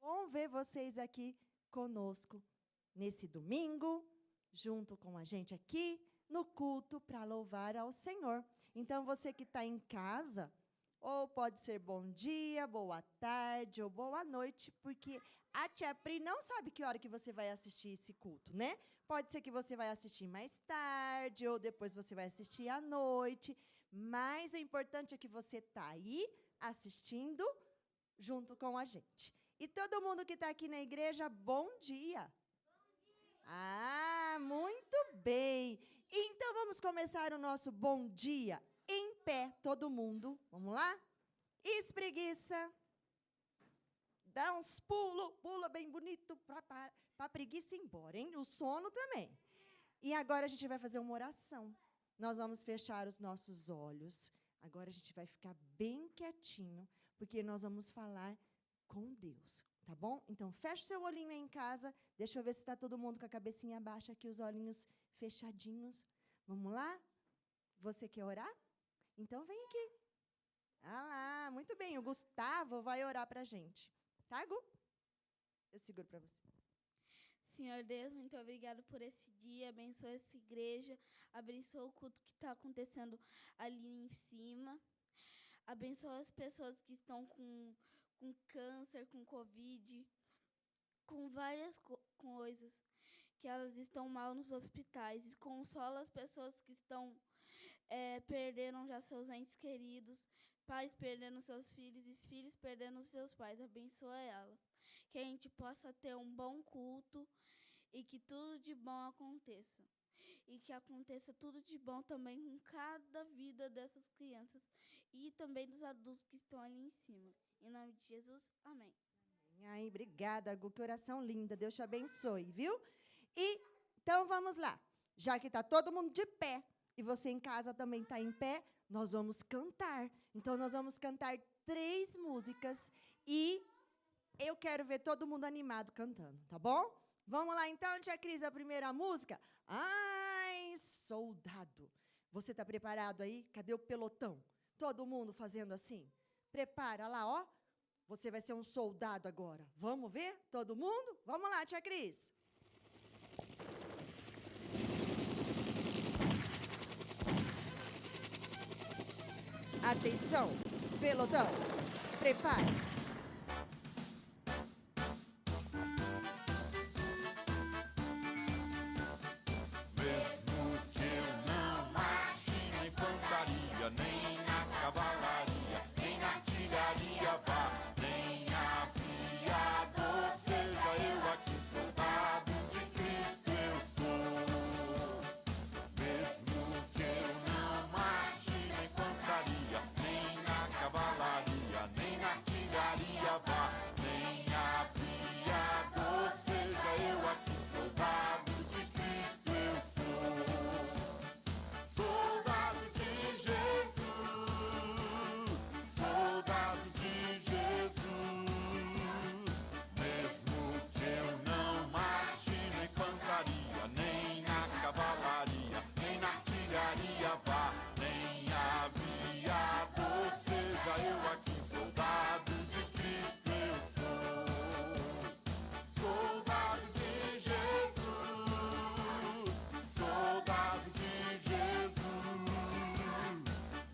Bom ver vocês aqui conosco nesse domingo, junto com a gente aqui no culto para louvar ao Senhor. Então, você que está em casa, ou pode ser bom dia, boa tarde ou boa noite, porque a tia Pri não sabe que hora que você vai assistir esse culto, né? Pode ser que você vai assistir mais tarde, ou depois você vai assistir à noite, mas o importante é que você está aí assistindo junto com a gente. E todo mundo que está aqui na igreja, bom dia. Ah, muito bem. Então, vamos começar o nosso bom dia em pé, todo mundo. Vamos lá? Espreguiça. Dá uns pulos, pula bem bonito para a preguiça ir embora, hein? O sono também. E agora a gente vai fazer uma oração. Nós vamos fechar os nossos olhos. Agora a gente vai ficar bem quietinho, porque nós vamos falar com Deus, tá bom? Então, fecha o seu olhinho aí em casa. Deixa eu ver se está todo mundo com a cabecinha baixa aqui, os olhinhos fechadinhos. Vamos lá? Você quer orar? Então, vem aqui. Ah lá, muito bem. O Gustavo vai orar para a gente. Tá, Gu? Eu seguro para você. Senhor Deus, muito obrigado por esse dia. Abençoa essa igreja. Abençoa o culto que está acontecendo ali em cima. Abençoa as pessoas que estão com câncer, com Covid, com várias coisas, que elas estão mal nos hospitais. E consola as pessoas que estão perderam já seus entes queridos, pais perdendo seus filhos e filhos perdendo seus pais. Abençoa elas. Que a gente possa ter um bom culto e que tudo de bom aconteça. E que aconteça tudo de bom também com cada vida dessas crianças e também dos adultos que estão ali em cima. Em nome de Jesus, amém. Ai, obrigada, Gu, que oração linda. Deus te abençoe, viu? E, então, vamos lá. Já que está todo mundo de pé, e você em casa também está em pé, nós vamos cantar. Então, nós vamos cantar 3 músicas e eu quero ver todo mundo animado cantando, tá bom? Vamos lá, então, tia Cris, a primeira música. Ai, soldado. Você está preparado aí? Cadê o pelotão? Todo mundo fazendo assim? Prepara lá, ó. Você vai ser um soldado agora. Vamos ver? Todo mundo? Vamos lá, tia Cris. Atenção, pelotão. Prepare. Nem na cavalaria, nem na artilharia vá, nem aviador seja eu aqui, soldado de Cristo eu sou. Mesmo que eu não marche na infantaria, nem na cavalaria, nem na artilharia vá, nem aviador seja eu aqui, soldado de Cristo eu sou. Soldado de Jesus, mesmo que eu não marche na infantaria, nem na cavalaria, nem na artilharia vá, nem aviador seja eu aqui, soldado de Cristo eu sou. Soldado de Jesus, soldado de Jesus.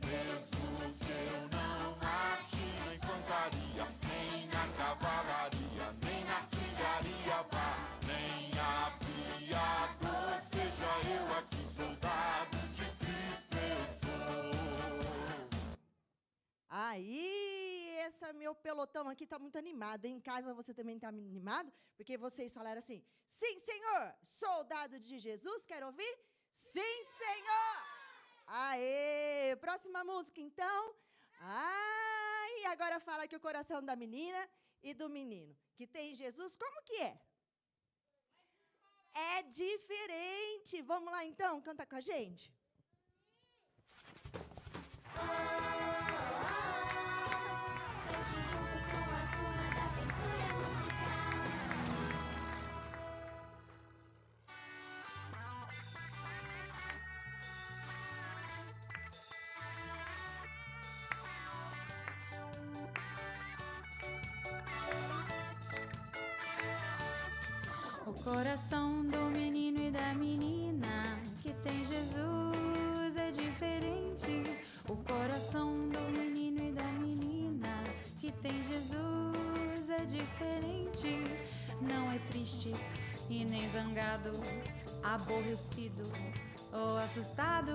Mesmo que eu não marche na infantaria, nem na cavalaria, nem na artilharia vá, nem aviador seja eu aqui, soldado de Cristo eu sou. Aí, esse meu pelotão aqui está muito animado. Em casa você também está animado? Porque vocês falaram assim, sim, Senhor, soldado de Jesus, quer ouvir? Sim, Senhor! Aê! Próxima música, então. Ai, agora fala que o coração da menina e do menino, que tem Jesus, como que é? É diferente. Vamos lá, então, canta com a gente. Cante junto com a turma da aventura musical. Coração do menino e da menina que tem Jesus é diferente. O coração do menino e da menina que tem Jesus é diferente. Não é triste e nem zangado, aborrecido ou assustado,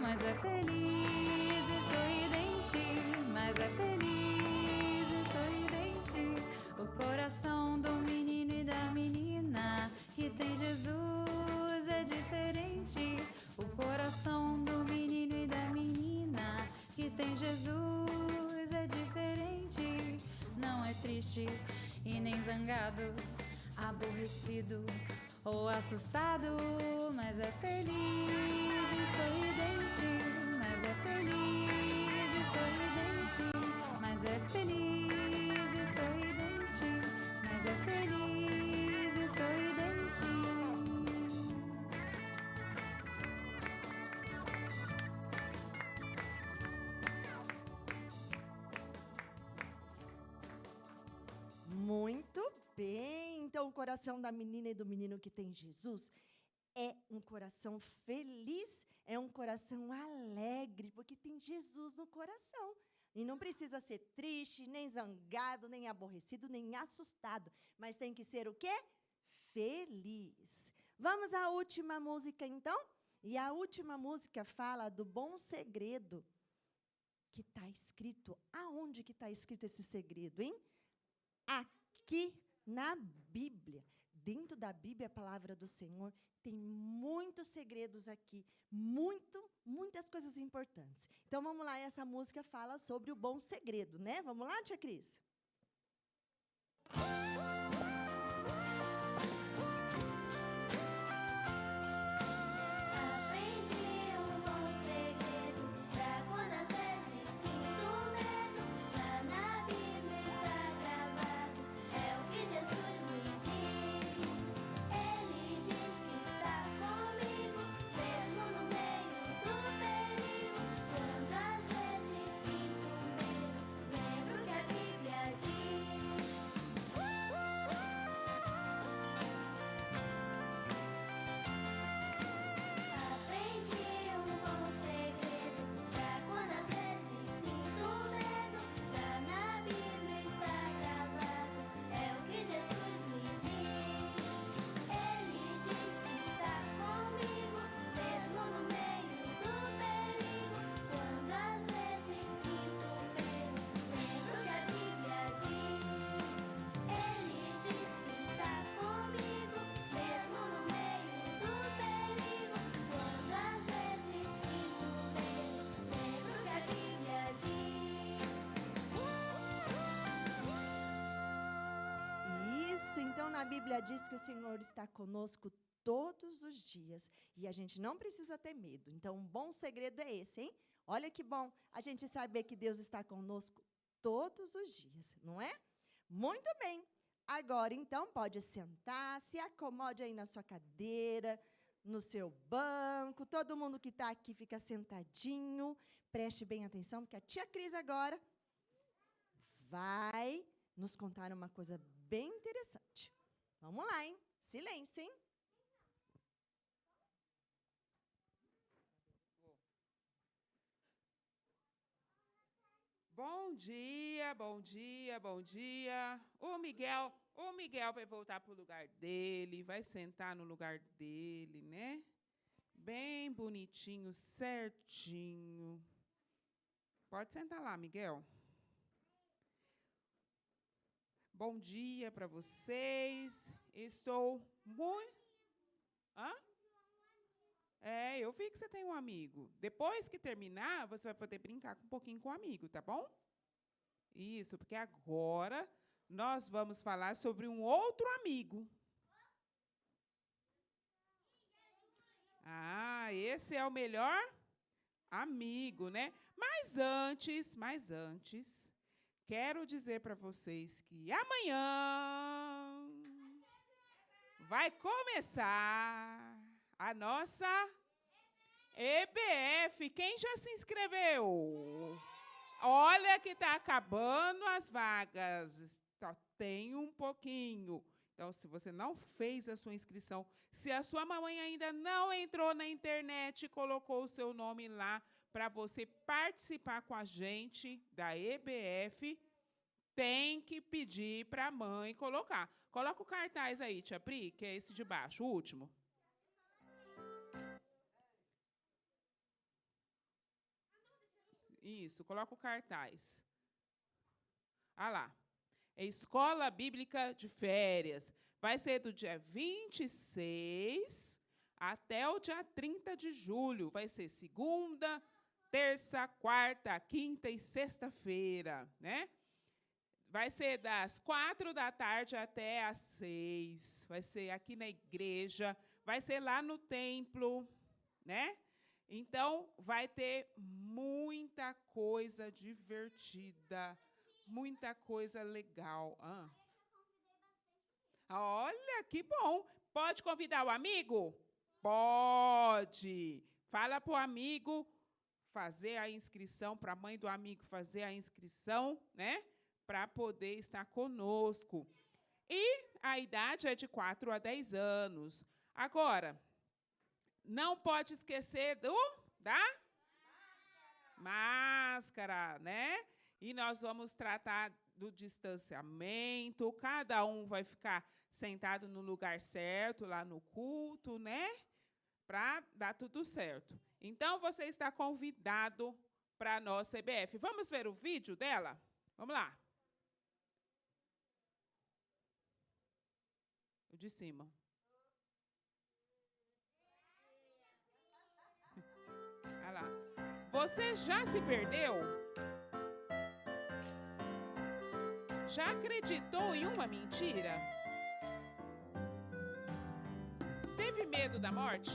mas é feliz e sorridente. Mas é feliz e sorridente. O coração do menino e da menina que tem Jesus é diferente. O coração do menino e da menina que tem Jesus é diferente. Não é triste e nem zangado, aborrecido ou assustado, mas é feliz e sorridente. Mas é feliz e sorridente. Mas é feliz e sorridente. Mas é feliz e sorridente. Muito bem. Então, o coração da menina e do menino que tem Jesus é um coração feliz, é um coração alegre, porque tem Jesus no coração. E não precisa ser triste, nem zangado, nem aborrecido, nem assustado, mas tem que ser o quê? Feliz. Vamos à última música, então? E a última música fala do bom segredo que está escrito. Aonde que está escrito esse segredo, hein? Aqui na Bíblia. Dentro da Bíblia, a palavra do Senhor, tem muitos segredos aqui, muitas coisas importantes. Então, vamos lá, essa música fala sobre o bom segredo, né? Vamos lá, tia Cris? Aprendi um bom segredo pra quando às vezes sinto medo. Lá na Bíblia está gravado, é o que Jesus me diz. Ele diz que está comigo, mesmo no meio do perigo. Quando às vezes sinto medo, lembro que a Bíblia diz. Aprendi um bom segredo pra quando às vezes sinto medo. Lá na Bíblia está gravado, é o que Jesus me diz. Ele diz que está comigo, mesmo no meio do perigo. Quando às vezes sinto medo, lembro que a Bíblia diz. Ele diz que está comigo, mesmo no meio do perigo. Quando às vezes sinto medo, lembro que a Bíblia diz. Isso, então na Bíblia diz que o Senhor está conosco todos os dias e a gente não precisa ter medo. Então, um bom segredo é esse, hein? Olha que bom a gente saber que Deus está conosco todos os dias, não é? Muito bem. Agora, então, pode sentar, se acomode aí na sua cadeira, no seu banco. Todo mundo que está aqui fica sentadinho. Preste bem atenção, porque a tia Cris agora vai nos contar uma coisa bem interessante. Vamos lá, hein? Silêncio, hein? Bom dia, bom dia, bom dia. O Miguel vai voltar para o lugar dele, vai sentar no lugar dele, né? Bem bonitinho, certinho. Pode sentar lá, Miguel. Bom dia para vocês. Estou muito... Hã? Eu vi que você tem um amigo. Depois que terminar, você vai poder brincar um pouquinho com o amigo, tá bom? Isso, porque agora nós vamos falar sobre um outro amigo. Ah, esse é o melhor amigo, né? Mas antes, quero dizer para vocês que amanhã vai começar a nossa EBF. Quem já se inscreveu? Olha que está acabando as vagas. Só tem um pouquinho. Então, se você não fez a sua inscrição, se a sua mamãe ainda não entrou na internet e colocou o seu nome lá para você participar com a gente da EBF, tem que pedir para a mãe colocar. Coloca o cartaz aí, tia Pri, que é esse de baixo, o último. Isso, coloca o cartaz. Ah lá. É Escola Bíblica de Férias. Vai ser do dia 26 até o dia 30 de julho. Vai ser segunda, terça, quarta, quinta e sexta-feira, né? Vai ser das 4 da tarde até às 6. Vai ser aqui na igreja. Vai ser lá no templo, né? Então, vai ter muita coisa divertida, muita coisa legal. Olha, que bom. Pode convidar o amigo? Pode. Fala para o amigo fazer a inscrição, para a mãe do amigo fazer a inscrição, né? Para poder estar conosco. E a idade é de 4 a 10 anos. Agora, não pode esquecer da máscara, né? E nós vamos tratar do distanciamento. Cada um vai ficar sentado no lugar certo, lá no culto, né? Para dar tudo certo. Então, você está convidado para a nossa EBF. Vamos ver o vídeo dela? Vamos lá. O de cima. Olha lá. Você já se perdeu? Já acreditou em uma mentira? Teve medo da morte?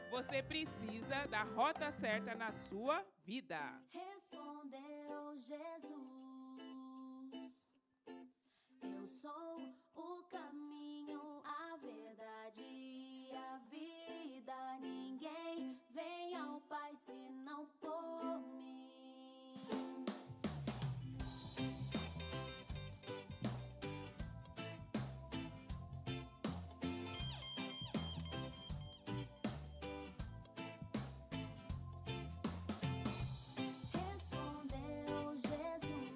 Você precisa da rota certa na sua vida. Respondeu Jesus: eu sou o caminho, a verdade e a vida. Ninguém vem ao Pai senão por mim. Respondeu Jesus: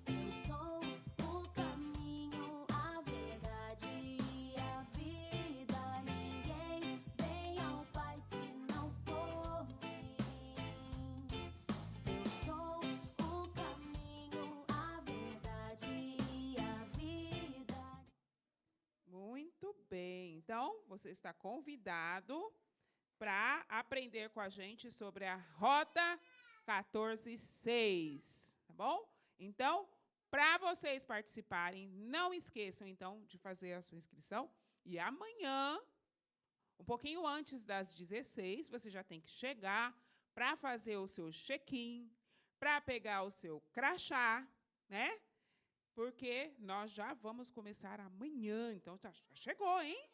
eu sou o caminho, a verdade e a vida. Ninguém vem ao Pai senão por mim. Eu sou o caminho, a verdade e a vida. Muito bem. Então, você está convidado para aprender com a gente sobre a Rota 14.6, tá bom? Então, para vocês participarem, não esqueçam, então, de fazer a sua inscrição. E amanhã, um pouquinho antes das 16, você já tem que chegar para fazer o seu check-in, para pegar o seu crachá, né? Porque nós já vamos começar amanhã, então já chegou, hein?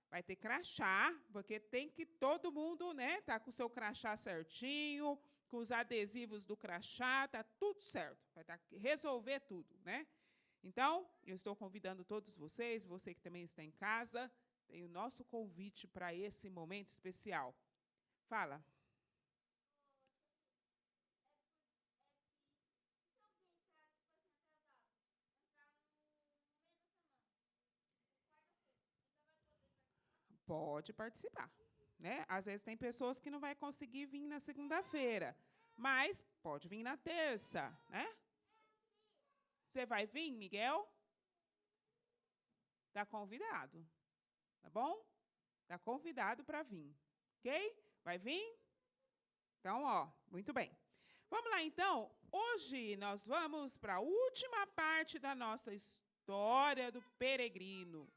Vai ter crachá, porque tem que todo mundo, né, tá com o seu crachá certinho, com os adesivos do crachá, tá tudo certo. Vai resolver tudo, né? Então, eu estou convidando todos vocês, você que também está em casa, tem o nosso convite para esse momento especial. Fala. Pode participar, né? Às vezes tem pessoas que não vai conseguir vir na segunda-feira, mas pode vir na terça, né? Você vai vir, Miguel? Tá convidado, tá bom? Tá convidado para vir, ok? Vai vir? Então, ó, muito bem. Vamos lá, então. Hoje nós vamos para a última parte da nossa história do peregrino.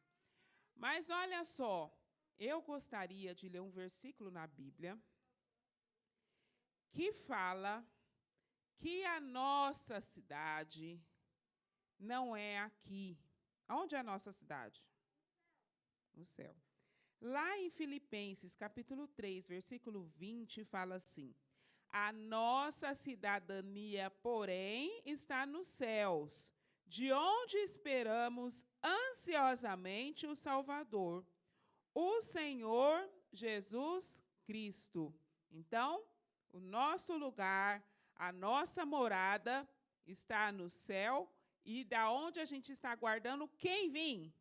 Mas olha só, eu gostaria de ler um versículo na Bíblia que fala que a nossa cidade não é aqui. Onde é a nossa cidade? No céu. Lá em Filipenses, capítulo 3, versículo 20, fala assim: A nossa cidadania, porém, está nos céus, de onde esperamos ansiosamente o Salvador, o Senhor Jesus Cristo. Então, o nosso lugar, a nossa morada está no céu, e da onde a gente está aguardando quem vir?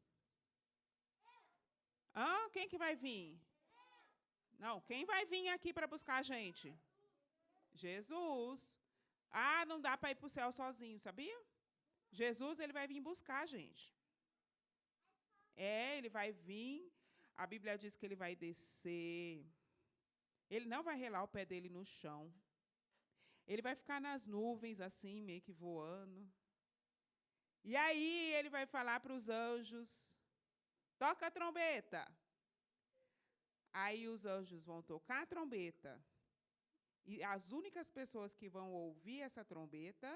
Quem que vai vir? Não, quem vai vir aqui para buscar a gente? Jesus. Não dá para ir para o céu sozinho, sabia? Jesus, ele vai vir buscar a gente. Ele vai vir. A Bíblia diz que ele vai descer. Ele não vai relar o pé dele no chão. Ele vai ficar nas nuvens, assim, meio que voando. E aí ele vai falar para os anjos, toca a trombeta. Aí os anjos vão tocar a trombeta. E as únicas pessoas que vão ouvir essa trombeta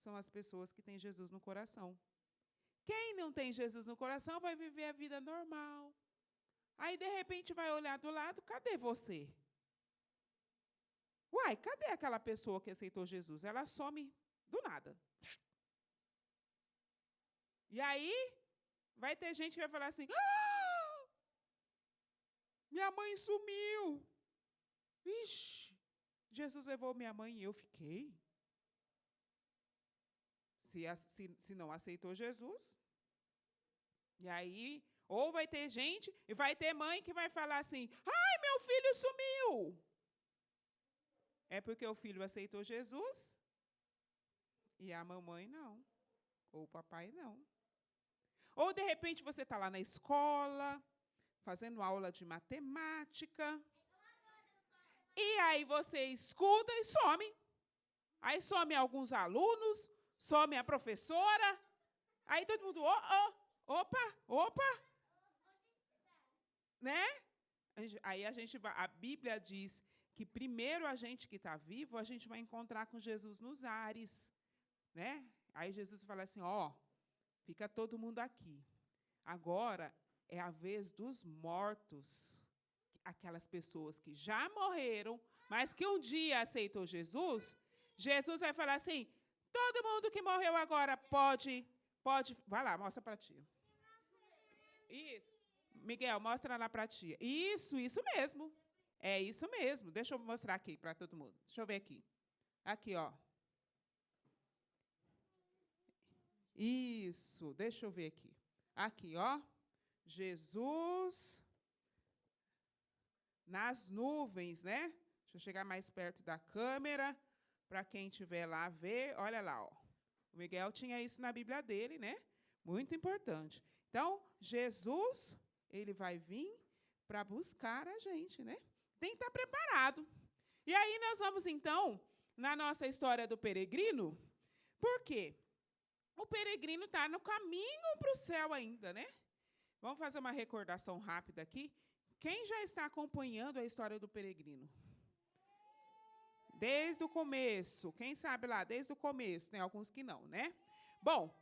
são as pessoas que têm Jesus no coração. Quem não tem Jesus no coração vai viver a vida normal. Aí, de repente, vai olhar do lado, cadê você? Uai, cadê aquela pessoa que aceitou Jesus? Ela some do nada. E aí, vai ter gente que vai falar assim, minha mãe sumiu. Ixi, Jesus levou minha mãe e eu fiquei. Se não aceitou Jesus. E aí, ou vai ter gente, e vai ter mãe que vai falar assim, ai, meu filho sumiu. É porque o filho aceitou Jesus e a mamãe não, ou o papai não. Ou, de repente, você está lá na escola, fazendo aula de matemática, e aí você escuta e some. Aí some alguns alunos, some a professora, aí todo mundo, opa, né? Aí a Bíblia diz que primeiro a gente que está vivo, a gente vai encontrar com Jesus nos ares, né? Aí Jesus fala assim, fica todo mundo aqui. Agora é a vez dos mortos, aquelas pessoas que já morreram, mas que um dia aceitou Jesus. Jesus vai falar assim, todo mundo que morreu agora pode, vai lá, mostra para a tia. Isso. Miguel, mostra lá para a tia. Isso mesmo. É isso mesmo. Deixa eu mostrar aqui para todo mundo. Deixa eu ver aqui. Aqui, ó. Isso, deixa eu ver aqui. Aqui, ó. Jesus nas nuvens, né? Deixa eu chegar mais perto da câmera para quem estiver lá ver. Olha lá, ó. O Miguel tinha isso na Bíblia dele, né? Muito importante. Então, Jesus, ele vai vir para buscar a gente, né? Tem que estar preparado. E aí nós vamos, então, na nossa história do peregrino. Por quê? O peregrino está no caminho para o céu ainda, né? Vamos fazer uma recordação rápida aqui. Quem já está acompanhando a história do peregrino? Desde o começo. Quem sabe lá, desde o começo. Tem alguns que não, né? Bom,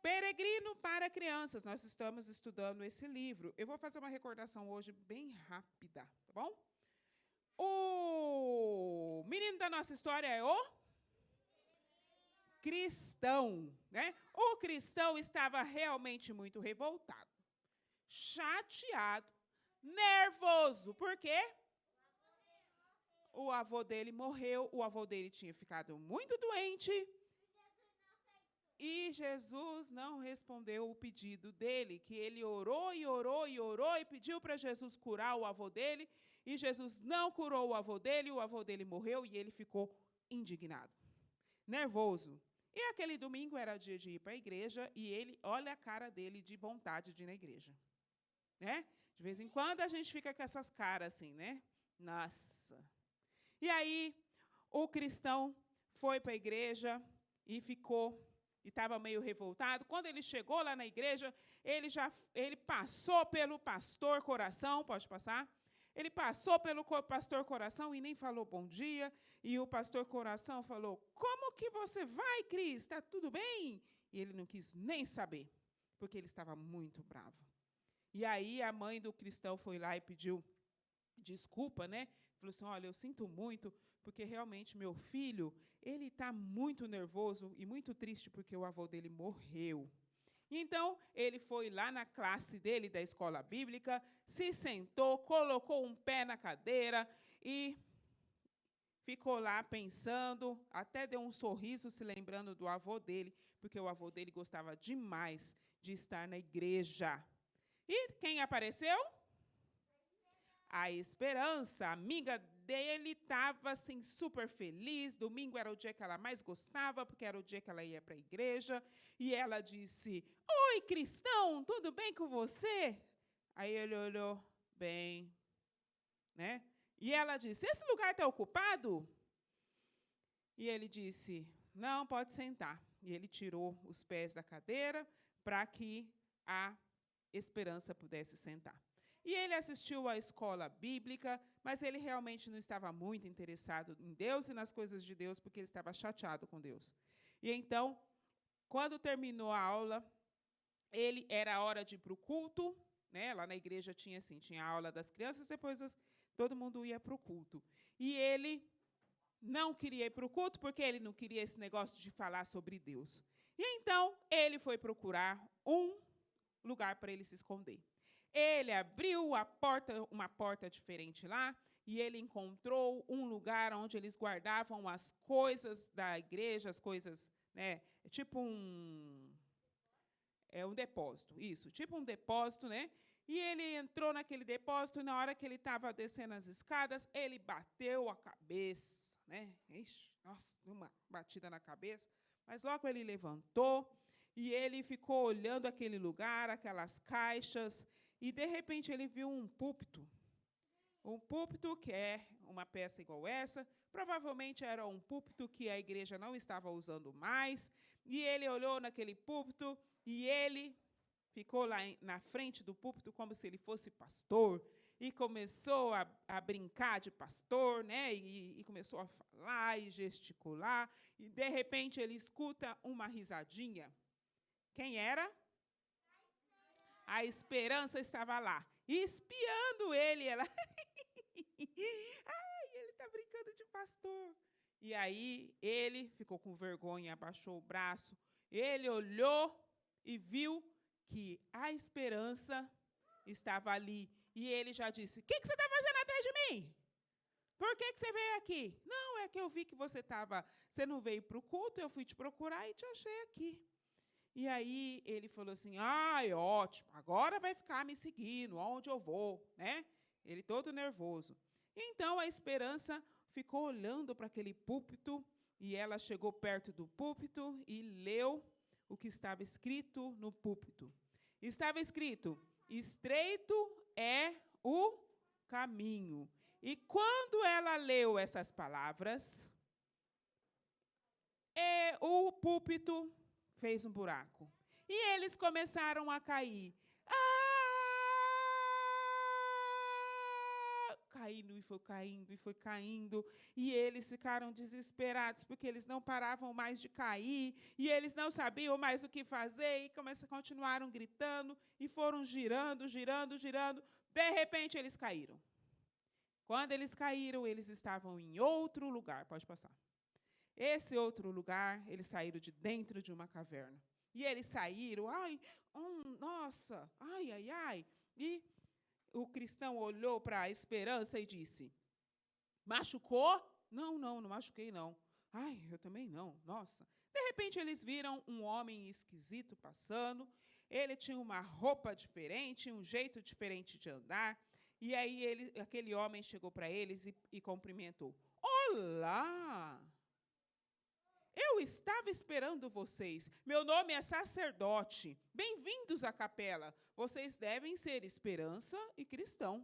Peregrino para Crianças. Nós estamos estudando esse livro. Eu vou fazer uma recordação hoje bem rápida, tá bom? O menino da nossa história é o cristão, né? O cristão estava realmente muito revoltado, chateado, nervoso. Por quê? O avô dele morreu, o avô dele tinha ficado muito doente e Jesus não respondeu o pedido dele, que ele orou e orou e orou e pediu para Jesus curar o avô dele, e Jesus não curou o avô dele morreu e ele ficou indignado, nervoso. E aquele domingo era dia de ir para a igreja e ele, olha a cara dele de vontade de ir na igreja, né? De vez em quando a gente fica com essas caras assim, né? Nossa. E aí o cristão foi para a igreja e ficou, e estava meio revoltado. Quando ele chegou lá na igreja, ele passou pelo pastor Coração, pode passar? Ele passou pelo pastor Coração e nem falou bom dia. E o pastor Coração falou, como que você vai, Cris? Está tudo bem? E ele não quis nem saber, porque ele estava muito bravo. E aí a mãe do cristão foi lá e pediu desculpa, né? Falou assim, olha, eu sinto muito, porque realmente meu filho, ele está muito nervoso e muito triste porque o avô dele morreu. Então, ele foi lá na classe dele, da escola bíblica, se sentou, colocou um pé na cadeira e ficou lá pensando, até deu um sorriso se lembrando do avô dele, porque o avô dele gostava demais de estar na igreja. E quem apareceu? A Esperança, a amiga dele, estava assim, super feliz. Domingo era o dia que ela mais gostava, porque era o dia que ela ia para a igreja. E ela disse, oi, cristão, tudo bem com você? Aí ele olhou, bem, né? E ela disse, esse lugar está ocupado? E ele disse, não, pode sentar. E ele tirou os pés da cadeira para que a Esperança pudesse sentar. E ele assistiu à escola bíblica, mas ele realmente não estava muito interessado em Deus e nas coisas de Deus, porque ele estava chateado com Deus. E então, quando terminou a aula, era a hora de ir para o culto, né? Lá na igreja tinha assim, tinha a aula das crianças, depois todo mundo ia para o culto. E ele não queria ir para o culto, porque ele não queria esse negócio de falar sobre Deus. E então, ele foi procurar um lugar para ele se esconder. Ele abriu uma porta diferente lá, e ele encontrou um lugar onde eles guardavam as coisas da igreja, as coisas, né, tipo um depósito, isso, tipo um depósito, né? E ele entrou naquele depósito, e na hora que ele estava descendo as escadas, ele bateu a cabeça, né? Ixi, nossa, uma batida na cabeça, mas logo ele levantou, e ele ficou olhando aquele lugar, aquelas caixas, e, de repente, ele viu um púlpito. Um púlpito que é uma peça igual essa. Provavelmente era um púlpito que a igreja não estava usando mais. E ele olhou naquele púlpito e ele ficou lá na frente do púlpito como se ele fosse pastor. E começou a brincar de pastor, né? E começou a falar e gesticular. E, de repente, ele escuta uma risadinha. Quem era? A Esperança estava lá, espiando ele. Ela, ai, ele está brincando de pastor. E aí ele ficou com vergonha, abaixou o braço. Ele olhou e viu que a Esperança estava ali. E ele já disse, o que você está fazendo atrás de mim? Por que você veio aqui? Não, é que eu vi que você não veio para o culto, eu fui te procurar e te achei aqui. E aí ele falou assim, ai, ótimo, agora vai ficar me seguindo, aonde eu vou, né? Ele todo nervoso. Então a Esperança ficou olhando para aquele púlpito, e ela chegou perto do púlpito e leu o que estava escrito no púlpito. Estava escrito, estreito é o caminho. E quando ela leu essas palavras, o púlpito fez um buraco. E eles começaram a cair. Caindo, e foi caindo, e foi caindo. E eles ficaram desesperados, porque eles não paravam mais de cair. E eles não sabiam mais o que fazer. E continuaram gritando. E foram girando, girando, girando. De repente, eles caíram. Quando eles caíram, eles estavam em outro lugar. Pode passar. Esse outro lugar, eles saíram de dentro de uma caverna. E eles saíram, ai, nossa, ai, ai, ai. E o cristão olhou para a Esperança e disse, machucou? Não machuquei, não. Ai, eu também não, nossa. De repente, eles viram um homem esquisito passando. Ele tinha uma roupa diferente, um jeito diferente de andar. E aí, aquele homem chegou para eles e cumprimentou. Olá! Eu estava esperando vocês. Meu nome é sacerdote. Bem-vindos à capela. Vocês devem ser Esperança e cristão.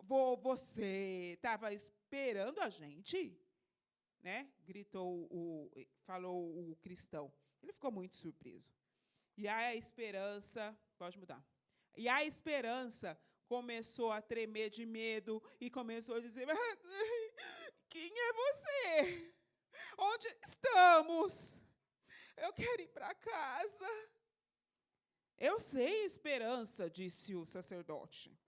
Você estava esperando a gente? Né? Falou o cristão. Ele ficou muito surpreso. E a Esperança, pode mudar. E a Esperança começou a tremer de medo e começou a dizer, quem é você? Onde estamos? Eu quero ir para casa. Eu sei, Esperança, disse o sacerdote.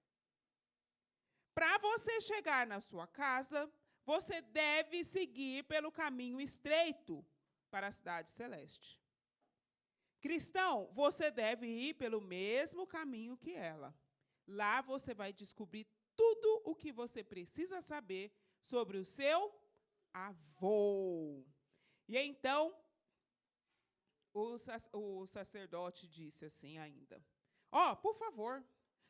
para você chegar na sua casa, você deve seguir pelo caminho estreito para a cidade celeste. Cristão, você deve ir pelo mesmo caminho que ela. Lá você vai descobrir tudo o que você precisa saber sobre o seu avô. E então, o sacerdote disse assim ainda: por favor,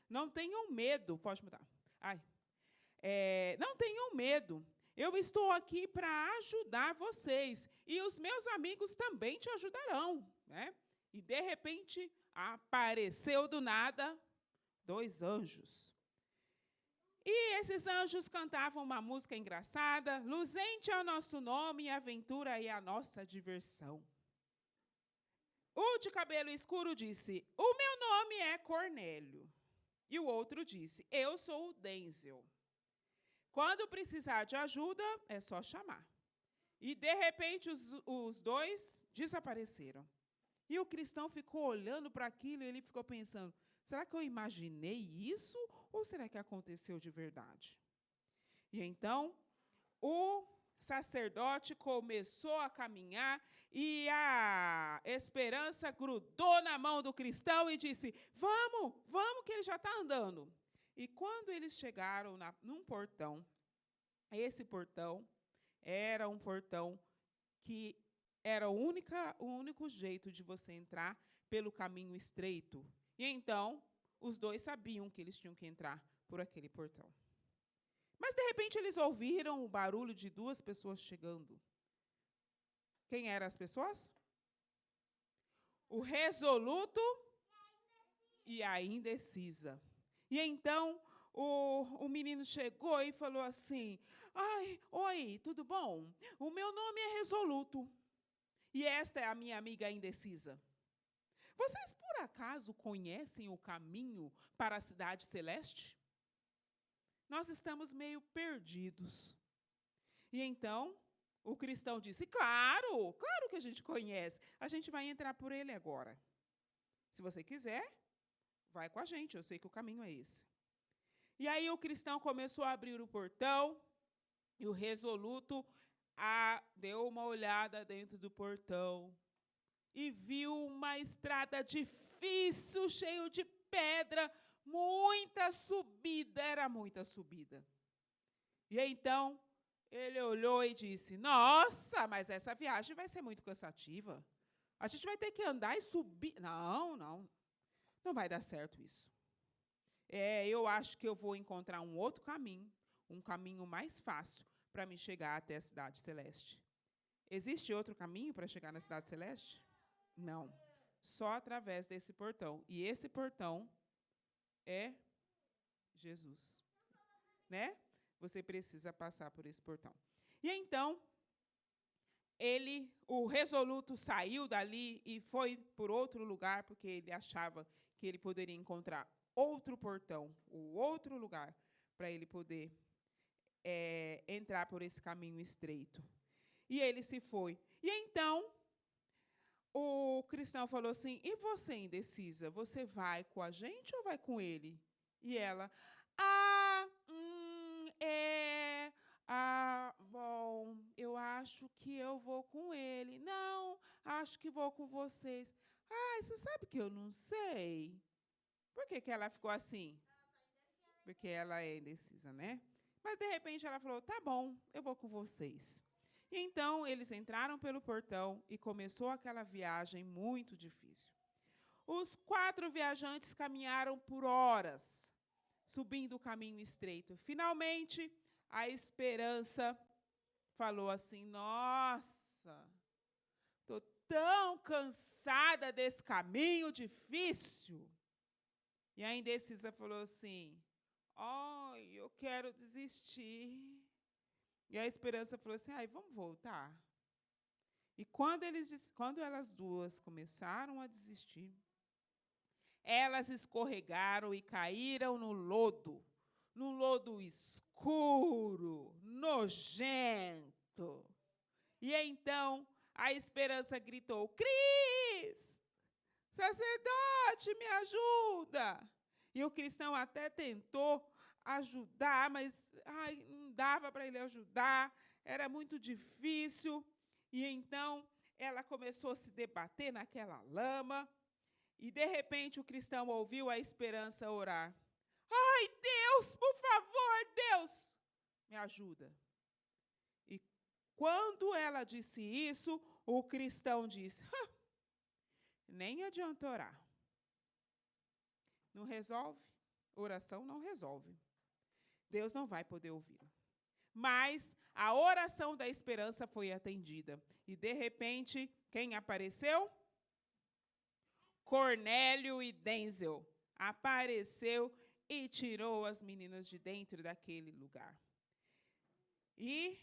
não tenham medo. Pode mudar. Não tenham medo. Eu estou aqui para ajudar vocês. E os meus amigos também te ajudarão, né? E, de repente, apareceu do nada 2 anjos. E esses anjos cantavam uma música engraçada: luzente é o nosso nome e aventura é a nossa diversão. O de cabelo escuro disse: o meu nome é Cornélio. E o outro disse: eu sou o Denzel. Quando precisar de ajuda, é só chamar. E, de repente, os 2 desapareceram. E o cristão ficou olhando para aquilo e ele ficou pensando: será que eu imaginei isso ou será que aconteceu de verdade? E então, o sacerdote começou a caminhar e a esperança grudou na mão do cristão e disse: vamos, que ele já está andando. E quando eles chegaram num portão, esse portão era um portão que era o único jeito de você entrar pelo caminho estreito. E então, os 2 sabiam que eles tinham que entrar por aquele portão. Mas, de repente, eles ouviram o barulho de 2 pessoas chegando. Quem eram as pessoas? O resoluto e a indecisa. E então, o menino chegou e falou assim: oi, tudo bom? O meu nome é Resoluto. E esta é a minha amiga indecisa. Vocês, por acaso, conhecem o caminho para a cidade celeste? Nós estamos meio perdidos. E então, o cristão disse: claro que a gente conhece. A gente vai entrar por ele agora. Se você quiser, vai com a gente, eu sei que o caminho é esse. E aí o cristão começou a abrir o portão, e o resoluto deu uma olhada dentro do portão e viu uma estrada difícil, cheio de pedra, muita subida, era muita subida. E então ele olhou e disse: nossa, mas essa viagem vai ser muito cansativa. A gente vai ter que andar e subir. Não vai dar certo isso. Eu acho que eu vou encontrar um outro caminho, um caminho mais fácil para me chegar até a cidade celeste. Existe outro caminho para chegar na cidade celeste? Não. Só através desse portão. E esse portão é Jesus. Né? Você precisa passar por esse portão. E então, o resoluto saiu dali e foi por outro lugar, porque ele achava que ele poderia encontrar outro portão, o outro lugar, para ele poder entrar por esse caminho estreito. E ele se foi. E então, o cristão falou assim: e você, indecisa, você vai com a gente ou vai com ele? E ela: bom, eu acho que eu vou com ele. Não, acho que vou com vocês. Você sabe que eu não sei. Por que ela ficou assim? Porque ela é indecisa, né? Mas, de repente, ela falou: tá bom, eu vou com vocês. E então, eles entraram pelo portão e começou aquela viagem muito difícil. Os 4 viajantes caminharam por horas, subindo o caminho estreito. Finalmente, a esperança falou assim: nossa, estou tão cansada desse caminho difícil. E a indecisa falou assim: eu quero desistir. E a esperança falou assim: vamos voltar. E quando elas 2 começaram a desistir, elas escorregaram e caíram no lodo, num lodo escuro, nojento. E então a esperança gritou: Cris, sacerdote, me ajuda! E o cristão até tentou ajudar, mas não dava para ele ajudar, era muito difícil. E então ela começou a se debater naquela lama, e de repente o cristão ouviu a Esperança orar. Ai, Deus, por favor, Deus, me ajuda. E quando ela disse isso, o cristão disse, nem adianta orar. Não resolve, oração não resolve. Deus não vai poder ouvi-la. Mas a oração da Esperança foi atendida. E, de repente, quem apareceu? Cornélio e Denzel. Apareceu e tirou as meninas de dentro daquele lugar. E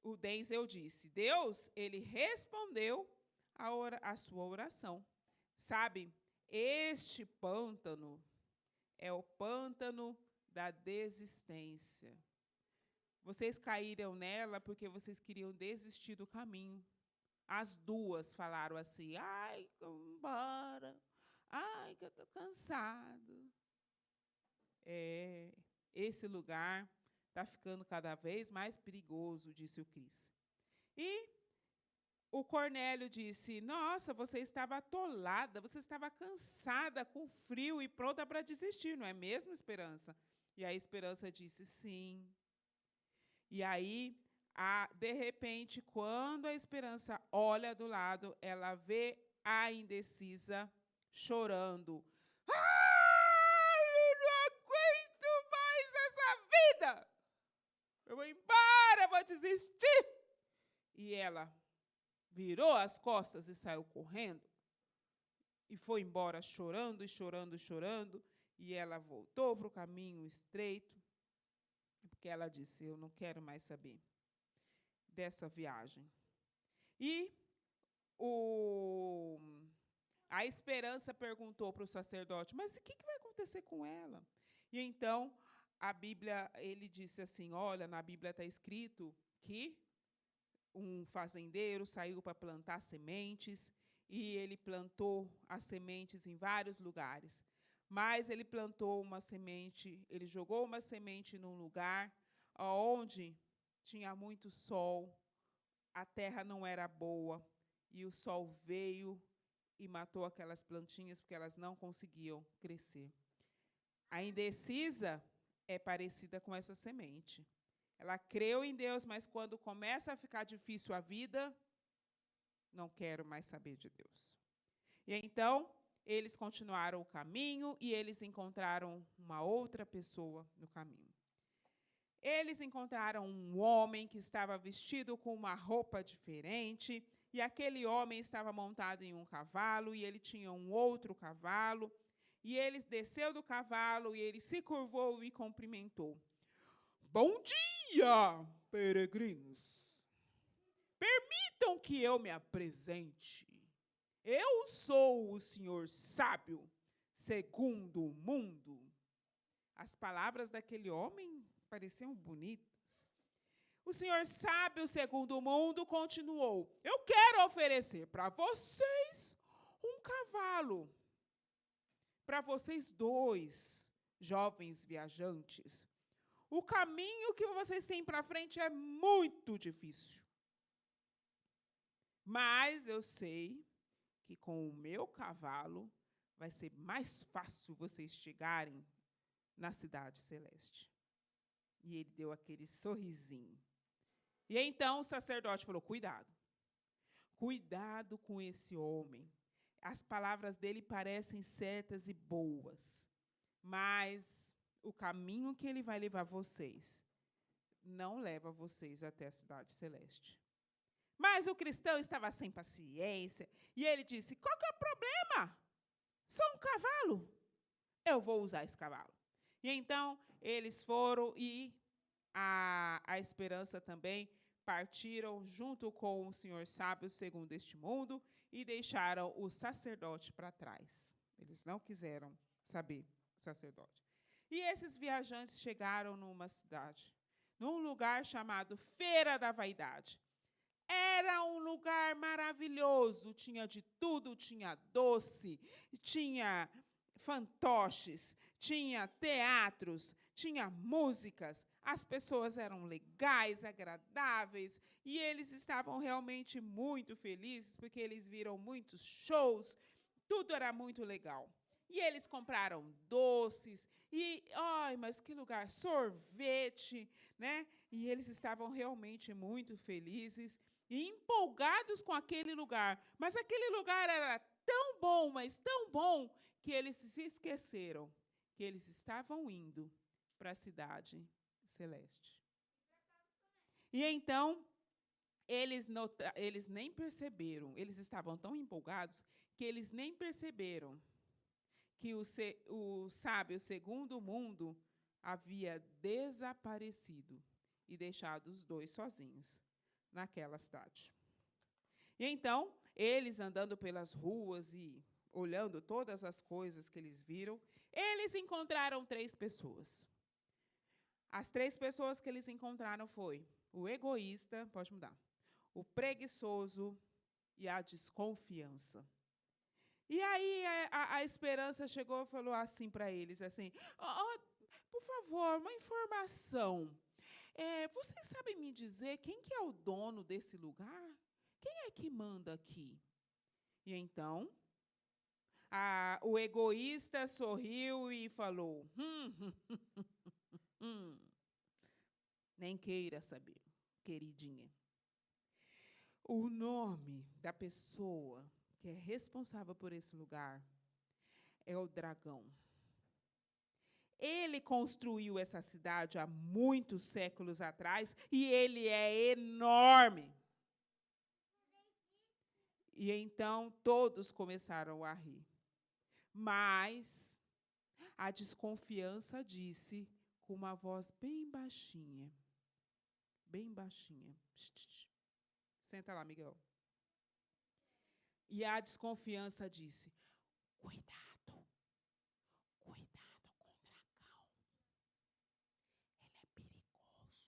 o Denzel disse, Deus, ele respondeu a sua oração. Sabe, este pântano é o pântano da desistência. Vocês caíram nela porque vocês queriam desistir do caminho. As duas falaram assim, ai, vamos embora. Ai, que eu estou cansado. Esse lugar está ficando cada vez mais perigoso, disse o Cris. E o Cornélio disse, nossa, você estava atolada, você estava cansada, com frio e pronta para desistir, não é mesmo, Esperança? E a Esperança disse, sim. E aí, de repente, quando a Esperança olha do lado, ela vê a indecisa chorando. Ai, eu não aguento mais essa vida! Eu vou embora, eu vou desistir! E ela virou as costas e saiu correndo. E foi embora chorando e chorando e chorando. E ela voltou para o caminho estreito. Porque ela disse, eu não quero mais saber dessa viagem. E a Esperança perguntou para o sacerdote, mas o que vai acontecer com ela? E então, a Bíblia, ele disse assim, olha, na Bíblia está escrito que um fazendeiro saiu para plantar sementes, e ele plantou as sementes em vários lugares. Mas ele plantou uma semente, ele jogou uma semente num lugar onde tinha muito sol, a terra não era boa, e o sol veio e matou aquelas plantinhas, porque elas não conseguiam crescer. A indecisa é parecida com essa semente. Ela creu em Deus, mas quando começa a ficar difícil a vida, não quero mais saber de Deus. E então, eles continuaram o caminho e eles encontraram uma outra pessoa no caminho. Eles encontraram um homem que estava vestido com uma roupa diferente, e aquele homem estava montado em um cavalo, e ele tinha um outro cavalo, e ele desceu do cavalo, e ele se curvou e cumprimentou. Bom dia, peregrinos! Permitam que eu me apresente. Eu sou o senhor sábio, segundo o mundo. As palavras daquele homem pareciam bonitas. O senhor sábio, segundo o mundo, continuou. Eu quero oferecer para vocês um cavalo. Para vocês dois, jovens viajantes. O caminho que vocês têm para frente é muito difícil. Mas eu sei que com o meu cavalo vai ser mais fácil vocês chegarem na cidade celeste. E ele deu aquele sorrisinho. E então o sacerdote falou, cuidado. Cuidado com esse homem. As palavras dele parecem certas e boas, mas o caminho que ele vai levar vocês não leva vocês até a cidade celeste. Mas o cristão estava sem paciência, e ele disse, qual que é o problema? Sou um cavalo. Eu vou usar esse cavalo. E então, eles foram, e a Esperança também partiram junto com o senhor sábio, segundo este mundo, e deixaram o sacerdote para trás. Eles não quiseram saber o sacerdote. E esses viajantes chegaram numa cidade, num lugar chamado Feira da Vaidade. Era um lugar maravilhoso, tinha de tudo, tinha doce, tinha fantoches, tinha teatros, tinha músicas, as pessoas eram legais, agradáveis, e eles estavam realmente muito felizes, porque eles viram muitos shows, tudo era muito legal. E eles compraram doces, e, ai, mas que lugar, sorvete, né? E eles estavam realmente muito felizes e empolgados com aquele lugar. Mas aquele lugar era tão bom, mas tão bom, que eles se esqueceram que eles estavam indo para a cidade celeste. E então, eles nem perceberam, eles estavam tão empolgados que eles nem perceberam que o segundo mundo havia desaparecido e deixado os dois sozinhos naquela cidade. E então, eles andando pelas ruas e olhando todas as coisas que eles viram, eles encontraram 3 pessoas. As 3 pessoas que eles encontraram foi o egoísta, pode mudar, o preguiçoso e a desconfiança. E aí a esperança chegou e falou assim para eles, assim, por favor, uma informação. Vocês sabem me dizer quem que é o dono desse lugar? Quem é que manda aqui? E então, o egoísta sorriu e falou, nem queira saber, queridinha. O nome da pessoa que é responsável por esse lugar é o dragão. Ele construiu essa cidade há muitos séculos atrás e ele é enorme. E então todos começaram a rir. Mas a desconfiança disse com uma voz bem baixinha. Bem baixinha. Senta lá, Miguel. E a desconfiança disse, cuidado com o dragão. Ele é perigoso.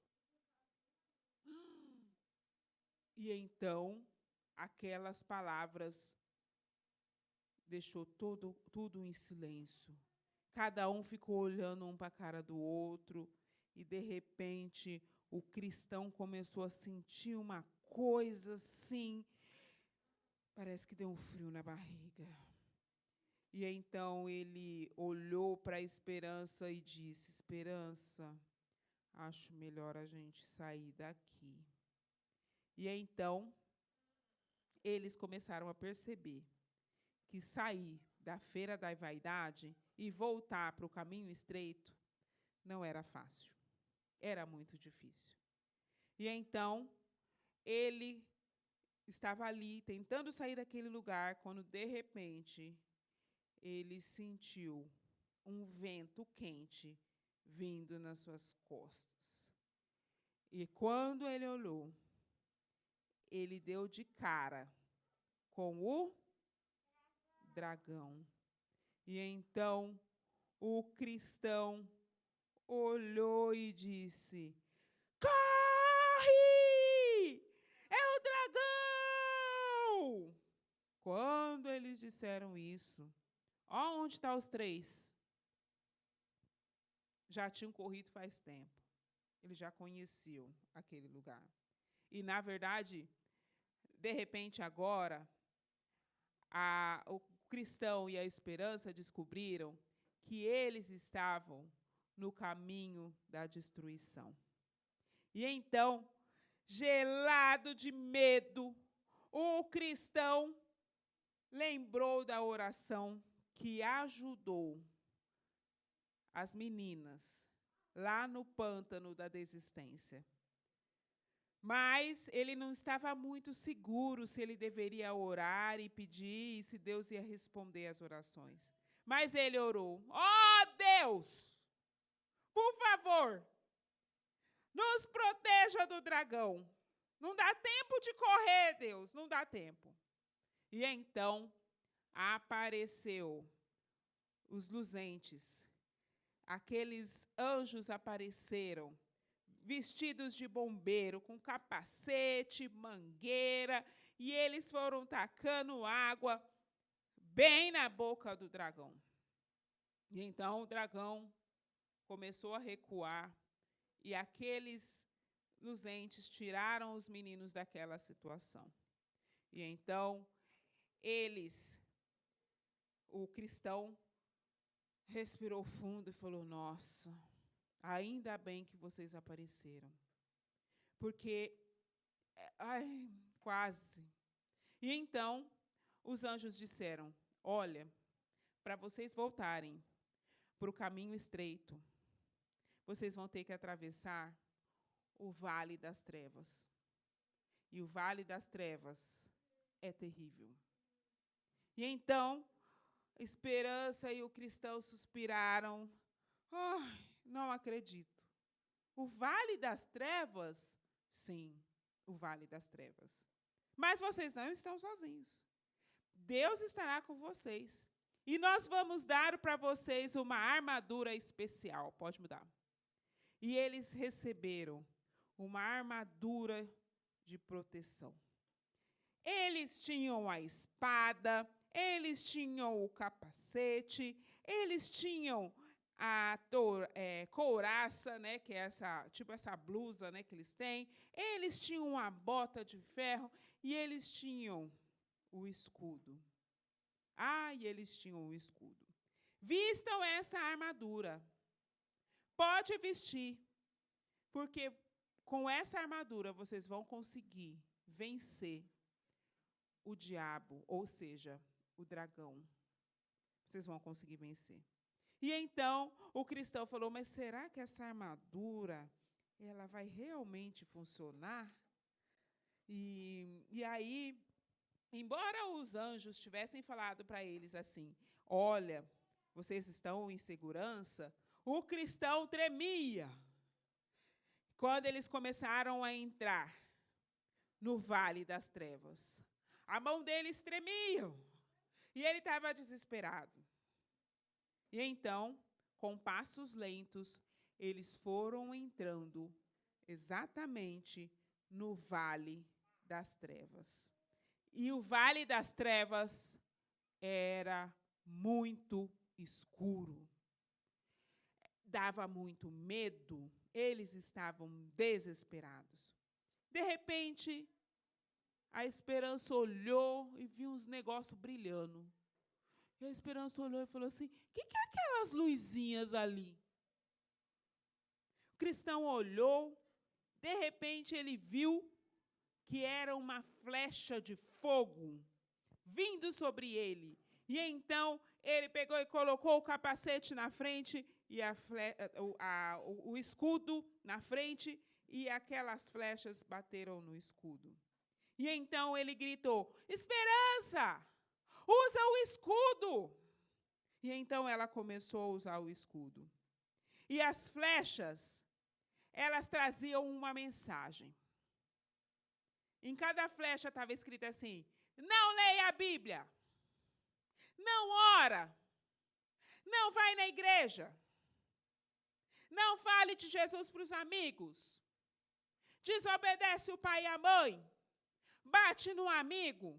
E então, aquelas palavras deixou tudo em silêncio. Cada um ficou olhando um para a cara do outro, e, de repente, o cristão começou a sentir uma coisa assim, parece que deu um frio na barriga. E então ele olhou para a Esperança e disse, Esperança, acho melhor a gente sair daqui. E então eles começaram a perceber que sair da feira da vaidade e voltar para o caminho estreito não era fácil. Era muito difícil. E então ele estava ali, tentando sair daquele lugar, quando, de repente, ele sentiu um vento quente vindo nas suas costas. E, quando ele olhou, ele deu de cara com o dragão. E, então, o cristão olhou e disse, corre! É o dragão! Quando eles disseram isso, onde estão os 3? Já tinham corrido faz tempo. Eles já conheciam aquele lugar. E, na verdade, de repente, agora, o cristão e a Esperança descobriram que eles estavam no caminho da destruição. E então, gelado de medo, o cristão lembrou da oração que ajudou as meninas lá no pântano da desistência. Mas ele não estava muito seguro se ele deveria orar e pedir, e se Deus ia responder às orações. Mas ele orou, Deus, por favor, nos proteja do dragão. Não dá tempo de correr, Deus, não dá tempo. E então apareceu os luzentes. Aqueles anjos apareceram, vestidos de bombeiro, com capacete, mangueira, e eles foram tacando água bem na boca do dragão. E então o dragão começou a recuar, e aqueles luzentes tiraram os meninos daquela situação. E então, o cristão, respirou fundo e falou: nossa, ainda bem que vocês apareceram. Porque, quase. E então, os anjos disseram: olha, para vocês voltarem para o caminho estreito, vocês vão ter que atravessar o Vale das Trevas. E o Vale das Trevas é terrível. E então, Esperança e o cristão suspiraram. Ai, não acredito. O Vale das Trevas? Sim, o Vale das Trevas. Mas vocês não estão sozinhos. Deus estará com vocês. E nós vamos dar para vocês uma armadura especial. Pode mudar. E eles receberam uma armadura de proteção. Eles tinham a espada, eles tinham o capacete, eles tinham a couraça, né, que é essa blusa, né, que eles têm. Eles tinham uma bota de ferro e eles tinham o escudo. E eles tinham o escudo. Vistam essa armadura. Pode vestir, porque com essa armadura vocês vão conseguir vencer o diabo, ou seja, o dragão. Vocês vão conseguir vencer. E então o cristão falou: mas será que essa armadura ela vai realmente funcionar? E aí, embora os anjos tivessem falado para eles assim: olha, vocês estão em segurança, o cristão tremia. Quando eles começaram a entrar no Vale das Trevas, a mão deles tremia. E ele estava desesperado. E então, com passos lentos, eles foram entrando exatamente no Vale das Trevas. E o Vale das Trevas era muito escuro. Dava muito medo. Eles estavam desesperados. De repente, a Esperança olhou e viu uns negócios brilhando. E a Esperança olhou e falou assim: o que é aquelas luzinhas ali? O cristão olhou, de repente ele viu que era uma flecha de fogo vindo sobre ele. E então ele pegou e colocou o capacete na frente e o escudo na frente, e aquelas flechas bateram no escudo. E então ele gritou: Esperança, usa o escudo! E então ela começou a usar o escudo. E as flechas, elas traziam uma mensagem. Em cada flecha estava escrito assim: não leia a Bíblia, não ora, não vai na igreja, não fale de Jesus para os amigos, desobedece o pai e a mãe, bate no amigo.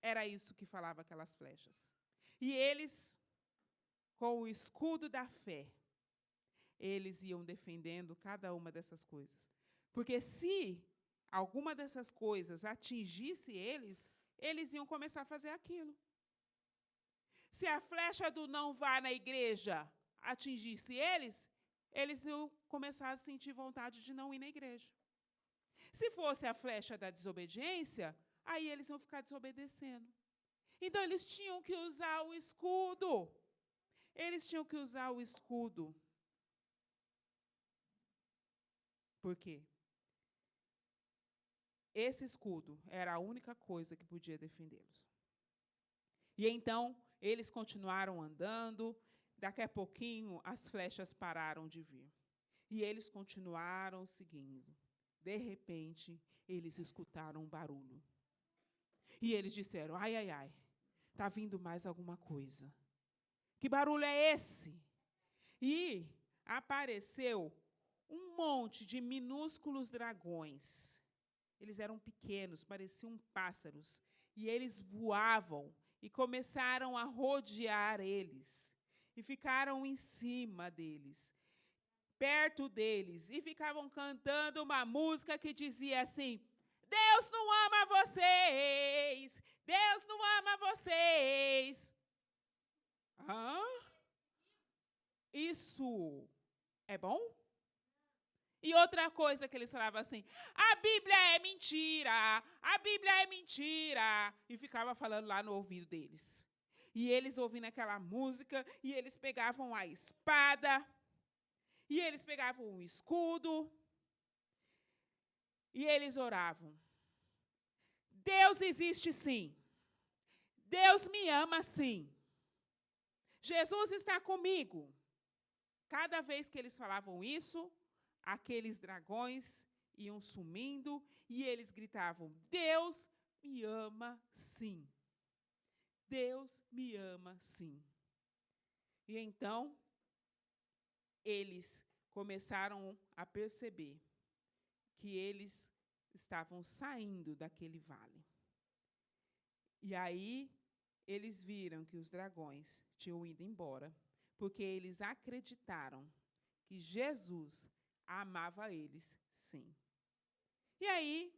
Era isso que falava aquelas flechas. E eles, com o escudo da fé, eles iam defendendo cada uma dessas coisas. Porque se alguma dessas coisas atingisse eles, eles iam começar a fazer aquilo. Se a flecha do não vá na igreja atingisse eles, eles iam começar a sentir vontade de não ir na igreja. Se fosse a flecha da desobediência, aí eles iam ficar desobedecendo. Então, eles tinham que usar o escudo. Eles tinham que usar o escudo. Por quê? Esse escudo era a única coisa que podia defendê-los. E então, eles continuaram andando. Daqui a pouquinho, as flechas pararam de vir. E eles continuaram seguindo. De repente, eles escutaram um barulho. E eles disseram: ai, ai, ai, está vindo mais alguma coisa. Que barulho é esse? E apareceu um monte de minúsculos dragões. Eles eram pequenos, pareciam pássaros. E eles voavam e começaram a rodear eles. e ficaram em cima deles, perto deles, e ficavam cantando uma música que dizia assim: Deus não ama vocês! Deus não ama vocês! Hã? Isso é bom? E outra coisa que eles falavam assim: a Bíblia é mentira! A Bíblia é mentira! E ficava falando lá no ouvido deles. E eles ouvindo aquela música, e eles pegavam a espada, e eles pegavam o escudo, e eles oravam. Deus existe sim. Deus me ama sim. Jesus está comigo. Cada vez que eles falavam isso, aqueles dragões iam sumindo e eles gritavam: Deus me ama sim. Deus me ama sim. E então, eles começaram a perceber que eles estavam saindo daquele vale. E aí, eles viram que os dragões tinham ido embora, porque eles acreditaram que Jesus amava eles, sim. E aí,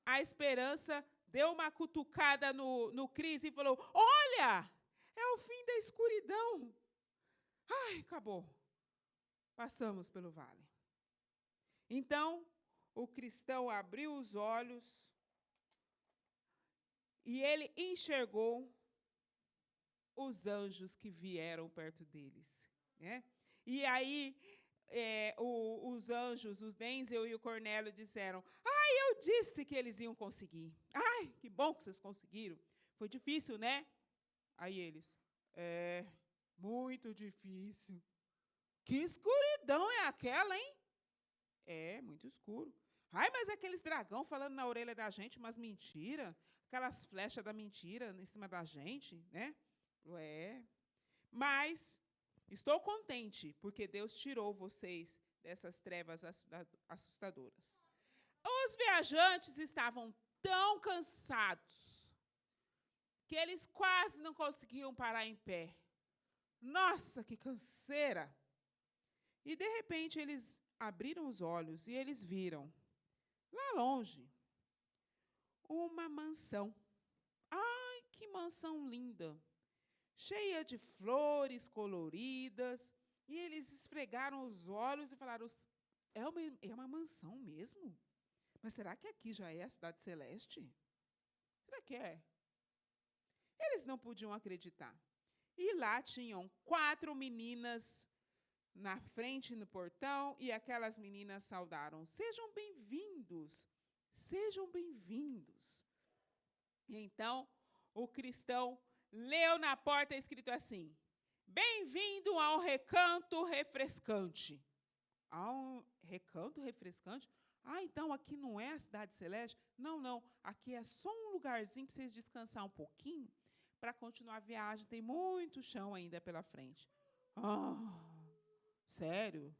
a esperança deu uma cutucada no Cris e falou: olha, é o fim da escuridão. Ai, acabou. Passamos pelo vale. Então, o cristão abriu os olhos e ele enxergou os anjos que vieram perto deles, né? E aí, os anjos, os Denzel e o Cornélio disseram: ai, eu disse que eles iam conseguir. Ai, que bom que vocês conseguiram. Foi difícil, né? Aí eles: muito difícil. Que escuridão é aquela, hein? É, muito escuro. Ai, mas aqueles dragão falando na orelha da gente umas mentiras, aquelas flechas da mentira em cima da gente, né? Mas estou contente, porque Deus tirou vocês dessas trevas assustadoras. Os viajantes estavam tão cansados que eles quase não conseguiam parar em pé. Nossa, que canseira! E, de repente, eles abriram os olhos e eles viram, lá longe, uma mansão. Ai, que mansão linda! Cheia de flores coloridas. E eles esfregaram os olhos e falaram: é uma mansão mesmo? Mas será que aqui já é a Cidade Celeste? Será que é? Eles não podiam acreditar. E lá tinham 4 meninas na frente, no portão, e aquelas meninas saudaram: sejam bem-vindos, sejam bem-vindos. E então, o cristão leu na porta escrito assim: bem-vindo ao recanto refrescante. Ao recanto refrescante? Ah, então aqui não é a Cidade Celeste? Não, aqui é só um lugarzinho para vocês descansar um pouquinho, para continuar a viagem, tem muito chão ainda pela frente. Sério?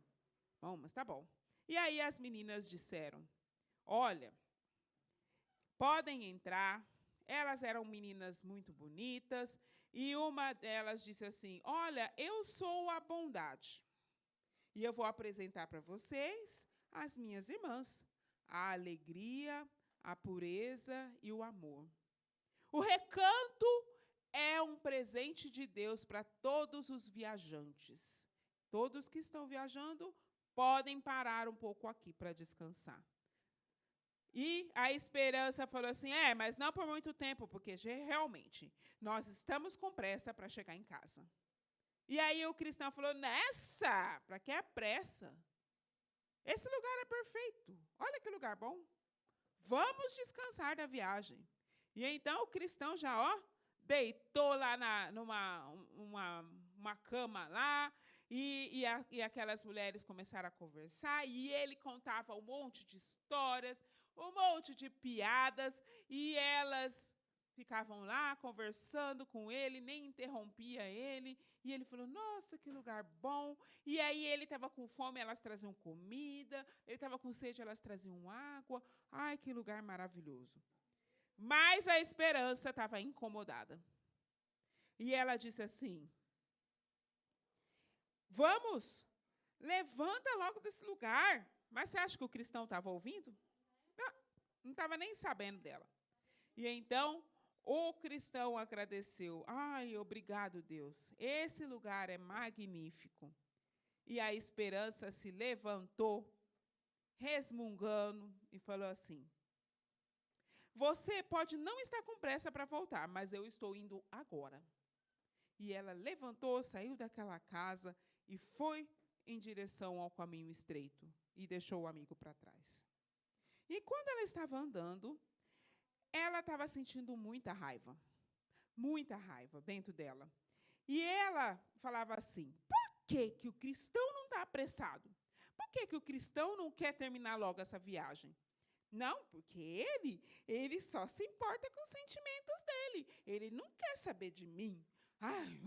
Bom, mas tá bom. E aí as meninas disseram: olha, podem entrar. Elas eram meninas muito bonitas, e uma delas disse assim: olha, eu sou a bondade, e eu vou apresentar para vocês as minhas irmãs, a alegria, a pureza e o amor. O recanto é um presente de Deus para todos os viajantes. Todos que estão viajando podem parar um pouco aqui para descansar. E a Esperança falou assim: mas não por muito tempo, porque realmente nós estamos com pressa para chegar em casa. E aí o cristão falou: nessa, para que a pressa? Esse lugar é perfeito. Olha que lugar bom. Vamos descansar da viagem. E então o cristão já, deitou lá numa cama lá, e aquelas mulheres começaram a conversar, e ele contava um monte de histórias, um monte de piadas, e elas ficavam lá conversando com ele, nem interrompia ele, e ele falou: nossa, que lugar bom. E aí ele estava com fome, elas traziam comida, ele estava com sede, elas traziam água. Ai, que lugar maravilhoso. Mas a Esperança estava incomodada. E ela disse assim: Vamos, levanta logo desse lugar. Mas você acha que o cristão estava ouvindo? Não estava nem sabendo dela. E então, o cristão agradeceu. Ai, obrigado, Deus. Esse lugar é magnífico. E a esperança se levantou, resmungando, e falou assim: você pode não estar com pressa para voltar, mas eu estou indo agora. E ela levantou, saiu daquela casa e foi em direção ao caminho estreito e deixou o amigo para trás. E quando ela estava andando, ela estava sentindo muita raiva dentro dela. E ela falava assim: por que o cristão não está apressado? Por que o cristão não quer terminar logo essa viagem? Não, porque ele só se importa com os sentimentos dele. Ele não quer saber de mim. Ai,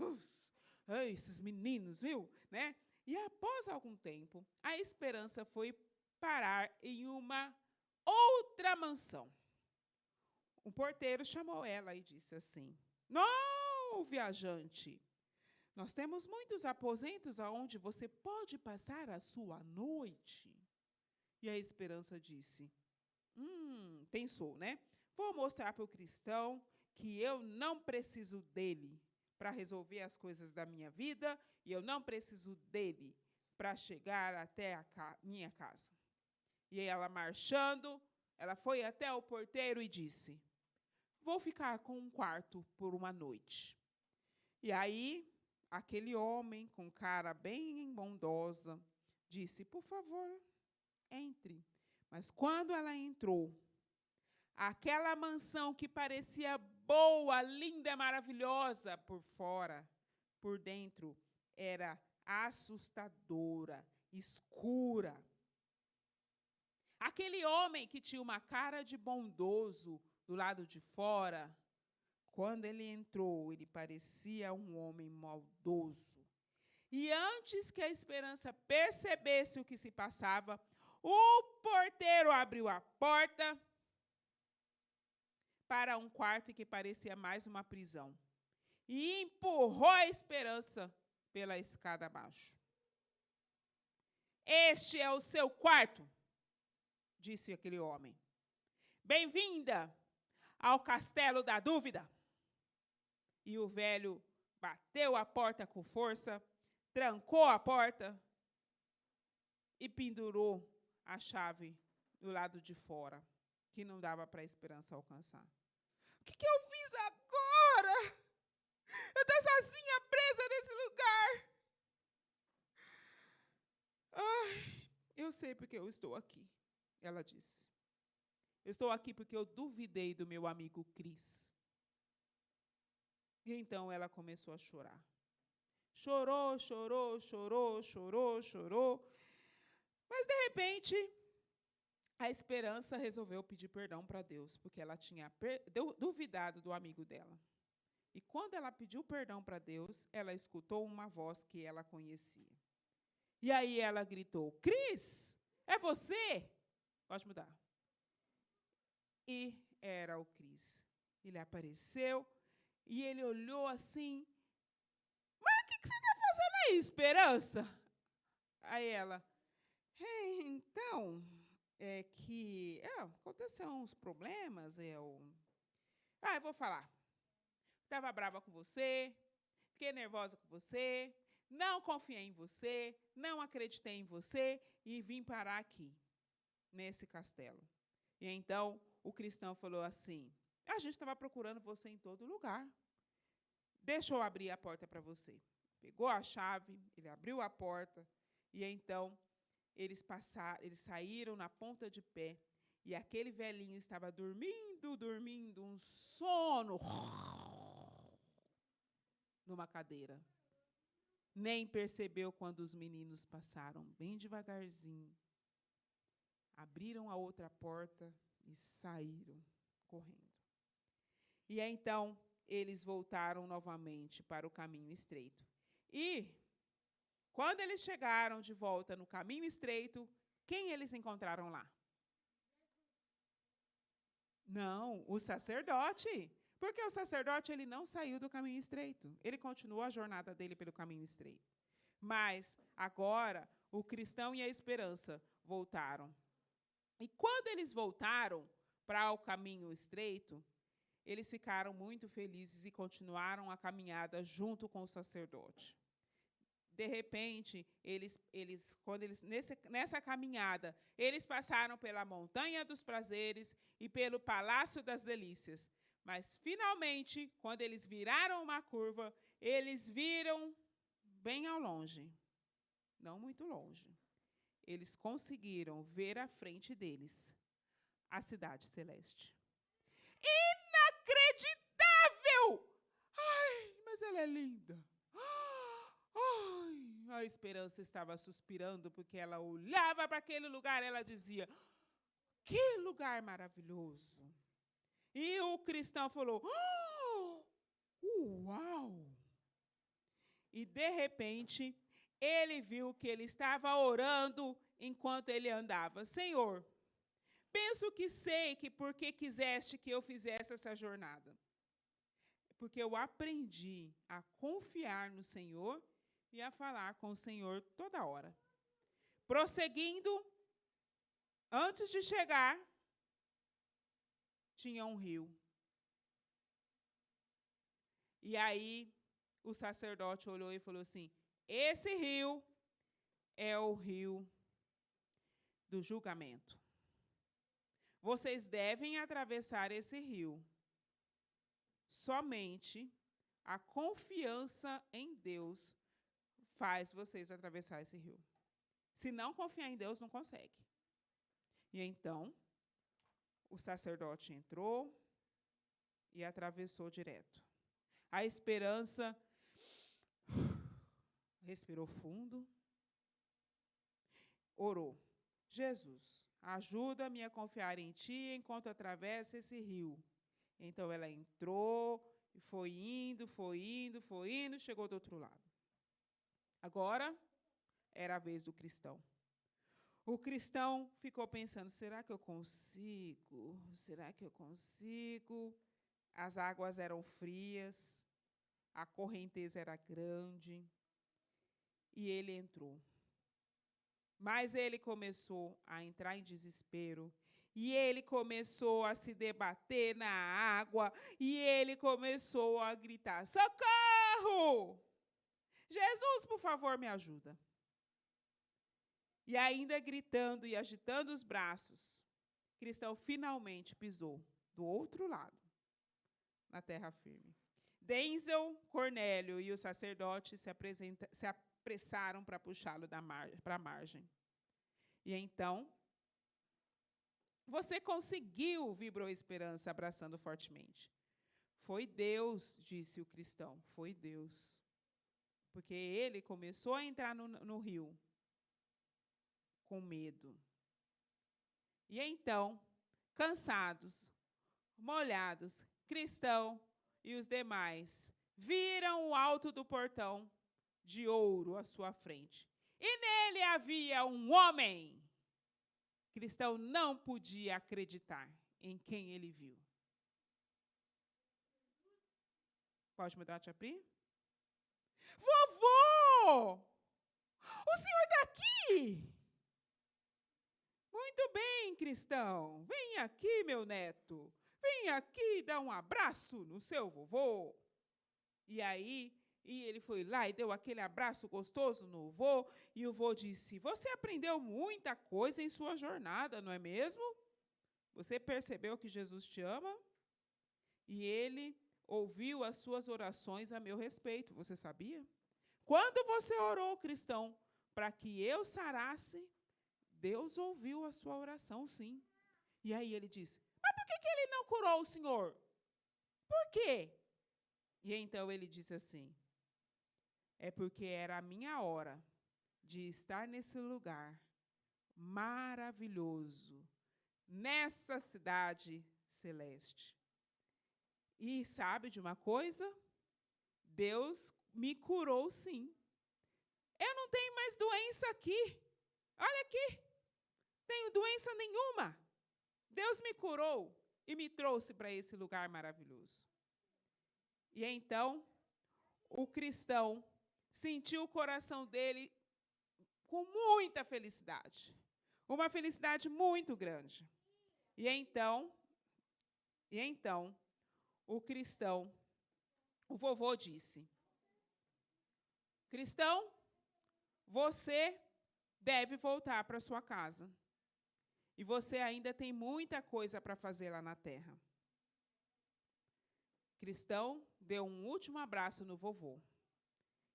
esses meninos, viu? Né? E após algum tempo, a esperança foi parar em uma outra mansão. O porteiro chamou ela e disse assim: não, viajante, nós temos muitos aposentos aonde você pode passar a sua noite. E a esperança disse: pensou, né? Vou mostrar para o cristão que eu não preciso dele para resolver as coisas da minha vida e eu não preciso dele para chegar até a minha casa. E ela, marchando, ela foi até o porteiro e disse: vou ficar com um quarto por uma noite. E aí, aquele homem, com cara bem bondosa, disse: por favor, entre. Mas quando ela entrou, aquela mansão que parecia boa, linda, maravilhosa por fora, por dentro, era assustadora, escura. Aquele homem que tinha uma cara de bondoso do lado de fora, quando ele entrou, ele parecia um homem maldoso. E antes que a esperança percebesse o que se passava, o porteiro abriu a porta para um quarto que parecia mais uma prisão e empurrou a esperança pela escada abaixo. Este é o seu quarto, disse aquele homem. Bem-vinda ao castelo da dúvida. E o velho bateu a porta com força, trancou a porta e pendurou a chave do lado de fora, que não dava para a esperança alcançar. O que eu fiz agora? Eu estou sozinha, presa nesse lugar. Ai, eu sei porque eu estou aqui, ela disse. Eu estou aqui porque eu duvidei do meu amigo Cris. E então ela começou a chorar. Chorou, chorou, chorou, chorou, chorou. Mas, de repente, a esperança resolveu pedir perdão para Deus, porque ela tinha duvidado do amigo dela. E quando ela pediu perdão para Deus, ela escutou uma voz que ela conhecia. E aí ela gritou: Cris, é você? Pode mudar. E era o Cris. Ele apareceu e ele olhou assim: mas o que você está fazendo aí, Esperança? Aí ela: então, é que aconteceram uns problemas, eu vou falar. Estava brava com você, fiquei nervosa com você, não confiei em você, não acreditei em você e vim parar aqui, nesse castelo. E então o cristão falou assim: a gente estava procurando você em todo lugar. Deixa eu abrir a porta para você. Pegou a chave, ele abriu a porta e então eles saíram na ponta de pé e aquele velhinho estava dormindo, um sono numa cadeira. Nem percebeu quando os meninos passaram bem devagarzinho, abriram a outra porta e saíram correndo. E então eles voltaram novamente para o caminho estreito. E quando eles chegaram de volta no caminho estreito, quem eles encontraram lá? Não, o sacerdote. Porque o sacerdote ele não saiu do caminho estreito. Ele continuou a jornada dele pelo caminho estreito. Mas agora o cristão e a esperança voltaram. E quando eles voltaram para o caminho estreito, eles ficaram muito felizes e continuaram a caminhada junto com o sacerdote. De repente, nessa caminhada, eles passaram pela montanha dos prazeres e pelo palácio das delícias. Mas, finalmente, quando eles viraram uma curva, eles viram bem ao longe, não muito longe. Eles conseguiram ver à frente deles a cidade celeste. Inacreditável! Ai, mas ela é linda. Ai, a esperança estava suspirando porque ela olhava para aquele lugar, ela dizia: que lugar maravilhoso! E o cristão falou: uau! E de repente, ele viu que ele estava orando enquanto ele andava. Senhor, penso que sei que porque quiseste que eu fizesse essa jornada. Porque eu aprendi a confiar no Senhor e a falar com o Senhor toda hora. Prosseguindo, antes de chegar, tinha um rio. E aí, o sacerdote olhou e falou assim: esse rio é o rio do julgamento. Vocês devem atravessar esse rio. Somente a confiança em Deus faz vocês atravessar esse rio. Se não confiar em Deus, não consegue. E então, o sacerdote entrou e atravessou direto. A esperança respirou fundo, orou: Jesus, ajuda-me a confiar em Ti enquanto atravesso esse rio. Então ela entrou, e foi indo, chegou do outro lado. Agora era a vez do cristão. O cristão ficou pensando: será que eu consigo? Será que eu consigo? As águas eram frias, a correnteza era grande, e ele entrou. Mas ele começou a entrar em desespero, e ele começou a se debater na água, e ele começou a gritar: socorro! Jesus, por favor, me ajuda. E ainda gritando e agitando os braços, Cristão finalmente pisou do outro lado, na terra firme. Denzel, Cornélio e o sacerdote se apressaram para puxá-lo para a margem. E então, você conseguiu, vibrou a esperança, abraçando fortemente. Foi Deus, disse o cristão, foi Deus. Porque ele começou a entrar no rio com medo. E então, cansados, molhados, cristão e os demais viram o alto do portão de ouro à sua frente. E nele havia um homem. Cristão não podia acreditar em quem ele viu. Pode mudar, tia Pri? Vovô! O senhor está aqui? Muito bem, cristão. Vem aqui, meu neto. Vem aqui dar um abraço no seu vovô. E aí, ele foi lá e deu aquele abraço gostoso no vô. E o vô disse: você aprendeu muita coisa em sua jornada, não é mesmo? Você percebeu que Jesus te ama? E ele ouviu as suas orações a meu respeito, você sabia? Quando você orou, cristão, para que eu sarasse, Deus ouviu a sua oração, sim. E aí ele disse: mas por que ele não curou o senhor? Por quê? E então ele disse assim: é porque era a minha hora de estar nesse lugar maravilhoso, nessa cidade celeste. E sabe de uma coisa? Deus me curou, sim. Eu não tenho mais doença aqui. Olha aqui. Tenho doença nenhuma. Deus me curou e me trouxe para esse lugar maravilhoso. E então, o cristão sentiu o coração dele com muita felicidade. Uma felicidade muito grande. E então, o vovô disse: Cristão, você deve voltar para sua casa. E você ainda tem muita coisa para fazer lá na terra. Cristão deu um último abraço no vovô.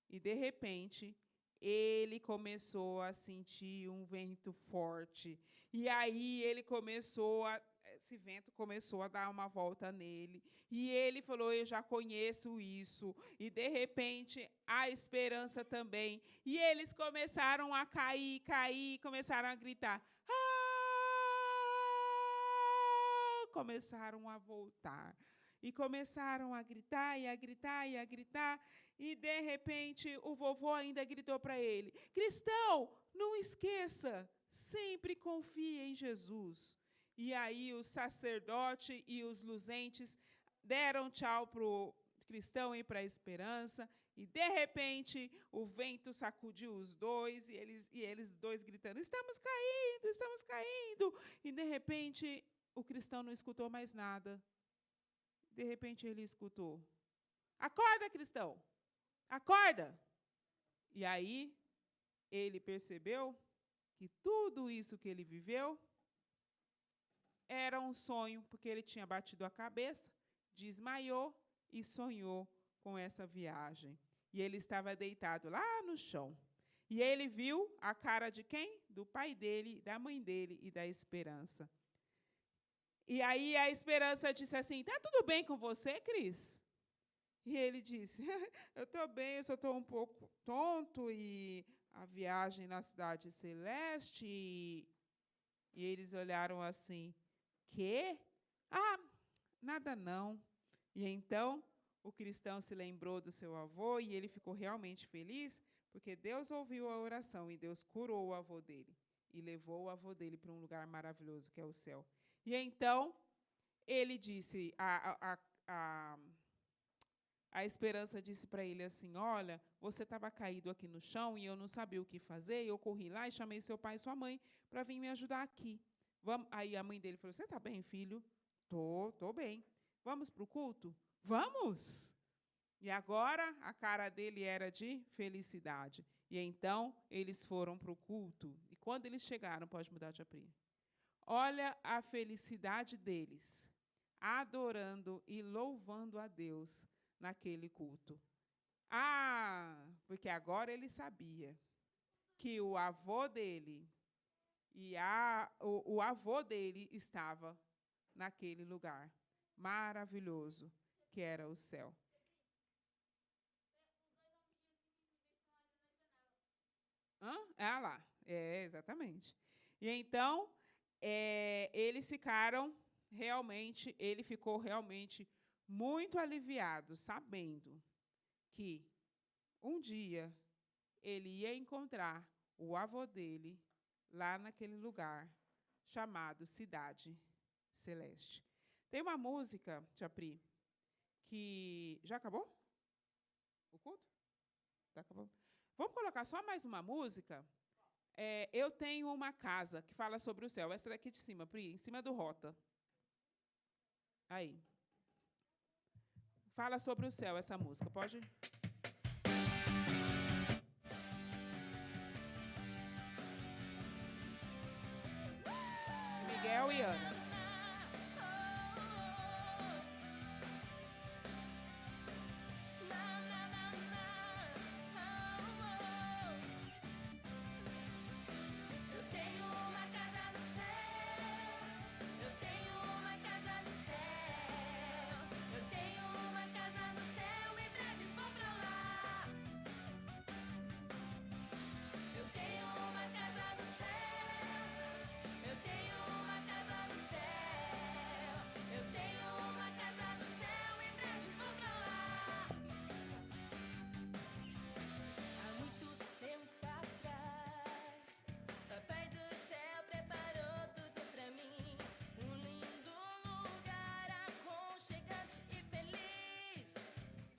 E, de repente, ele começou a sentir um vento forte. E aí esse vento começou a dar uma volta nele. E ele falou: eu já conheço isso. E, de repente, a esperança também. E eles começaram a cair, começaram a gritar. Começaram a voltar. E começaram a gritar, e a gritar, e a gritar. E, de repente, o vovô ainda gritou para ele: Cristão, não esqueça, sempre confie em Jesus. E aí o sacerdote e os luzentes deram tchau para o cristão e para a esperança. E, de repente, o vento sacudiu os dois, e eles dois gritando: estamos caindo, estamos caindo. E, de repente, o cristão não escutou mais nada. De repente, ele escutou: acorda, cristão! Acorda! E aí, ele percebeu que tudo isso que ele viveu era um sonho, porque ele tinha batido a cabeça, desmaiou e sonhou com essa viagem. E ele estava deitado lá no chão. E ele viu a cara de quem? Do pai dele, da mãe dele e da Esperança. E aí a Esperança disse assim: tá tudo bem com você, Cris? E ele disse: eu estou bem, eu só estou um pouco tonto, e a viagem na Cidade Celeste. E eles olharam assim: quê? Ah, nada não. E então o cristão se lembrou do seu avô e ele ficou realmente feliz, porque Deus ouviu a oração e Deus curou o avô dele e levou o avô dele para um lugar maravilhoso, que é o céu. E então, ele disse, a Esperança disse para ele assim: olha, você estava caído aqui no chão e eu não sabia o que fazer, e eu corri lá e chamei seu pai e sua mãe para vir me ajudar aqui. Aí a mãe dele falou: você está bem, filho? Tô bem. Vamos para o culto? Vamos! E agora a cara dele era de felicidade. E então eles foram para o culto. E quando eles chegaram, pode mudar de apri. Olha a felicidade deles, adorando e louvando a Deus naquele culto. Porque agora ele sabia que o avô dele o avô dele estava naquele lugar maravilhoso que era o céu. Lá. Exatamente. E então, ele ficou realmente muito aliviado, sabendo que um dia ele ia encontrar o avô dele lá naquele lugar chamado Cidade Celeste. Tem uma música, Japri, que... Já acabou? O culto? Já acabou? Vamos colocar só mais uma música? Eu tenho uma casa que fala sobre o céu. Essa daqui de cima, Pri, em cima do Rota. Aí. Fala sobre o céu, essa música. Pode? Miguel e Ana.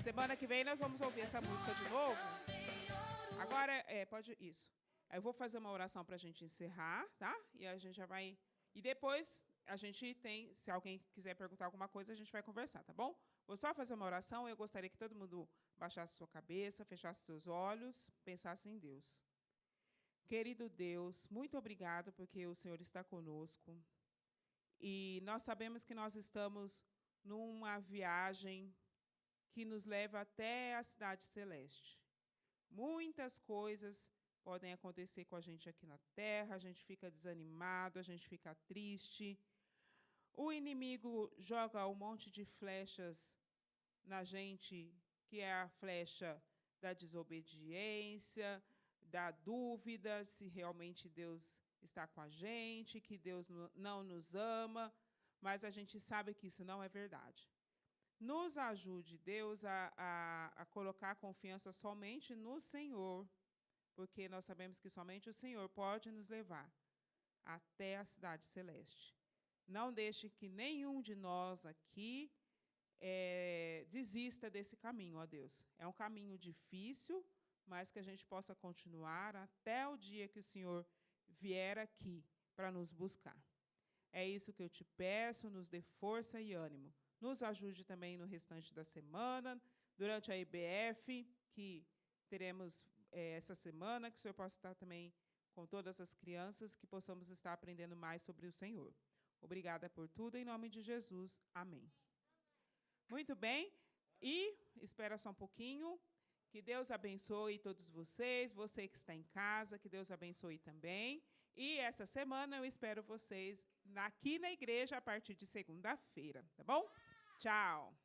Semana que vem nós vamos ouvir essa música de novo. Agora, pode isso. Eu vou fazer uma oração para a gente encerrar, tá? E a gente já vai... E depois, a gente tem... Se alguém quiser perguntar alguma coisa, a gente vai conversar, tá bom? Vou só fazer uma oração. Eu gostaria que todo mundo baixasse sua cabeça, fechasse seus olhos, pensasse em Deus. Querido Deus, muito obrigado porque o Senhor está conosco. E nós sabemos que nós estamos numa viagem que nos leva até a cidade celeste. Muitas coisas podem acontecer com a gente aqui na terra, a gente fica desanimado, a gente fica triste. O inimigo joga um monte de flechas na gente, que é a flecha da desobediência, da dúvida se realmente Deus está com a gente, que Deus não nos ama, mas a gente sabe que isso não é verdade. Nos ajude, Deus, a colocar confiança somente no Senhor, porque nós sabemos que somente o Senhor pode nos levar até a cidade celeste. Não deixe que nenhum de nós aqui desista desse caminho, ó Deus. É um caminho difícil, mas que a gente possa continuar até o dia que o Senhor vier aqui para nos buscar. É isso que eu te peço, nos dê força e ânimo. Nos ajude também no restante da semana, durante a IBF, que teremos essa semana, que o Senhor possa estar também com todas as crianças, que possamos estar aprendendo mais sobre o Senhor. Obrigada por tudo, em nome de Jesus. Amém. Muito bem, e espera só um pouquinho. Que Deus abençoe todos vocês, você que está em casa, que Deus abençoe também. E essa semana eu espero vocês aqui na igreja a partir de segunda-feira, tá bom? Tchau!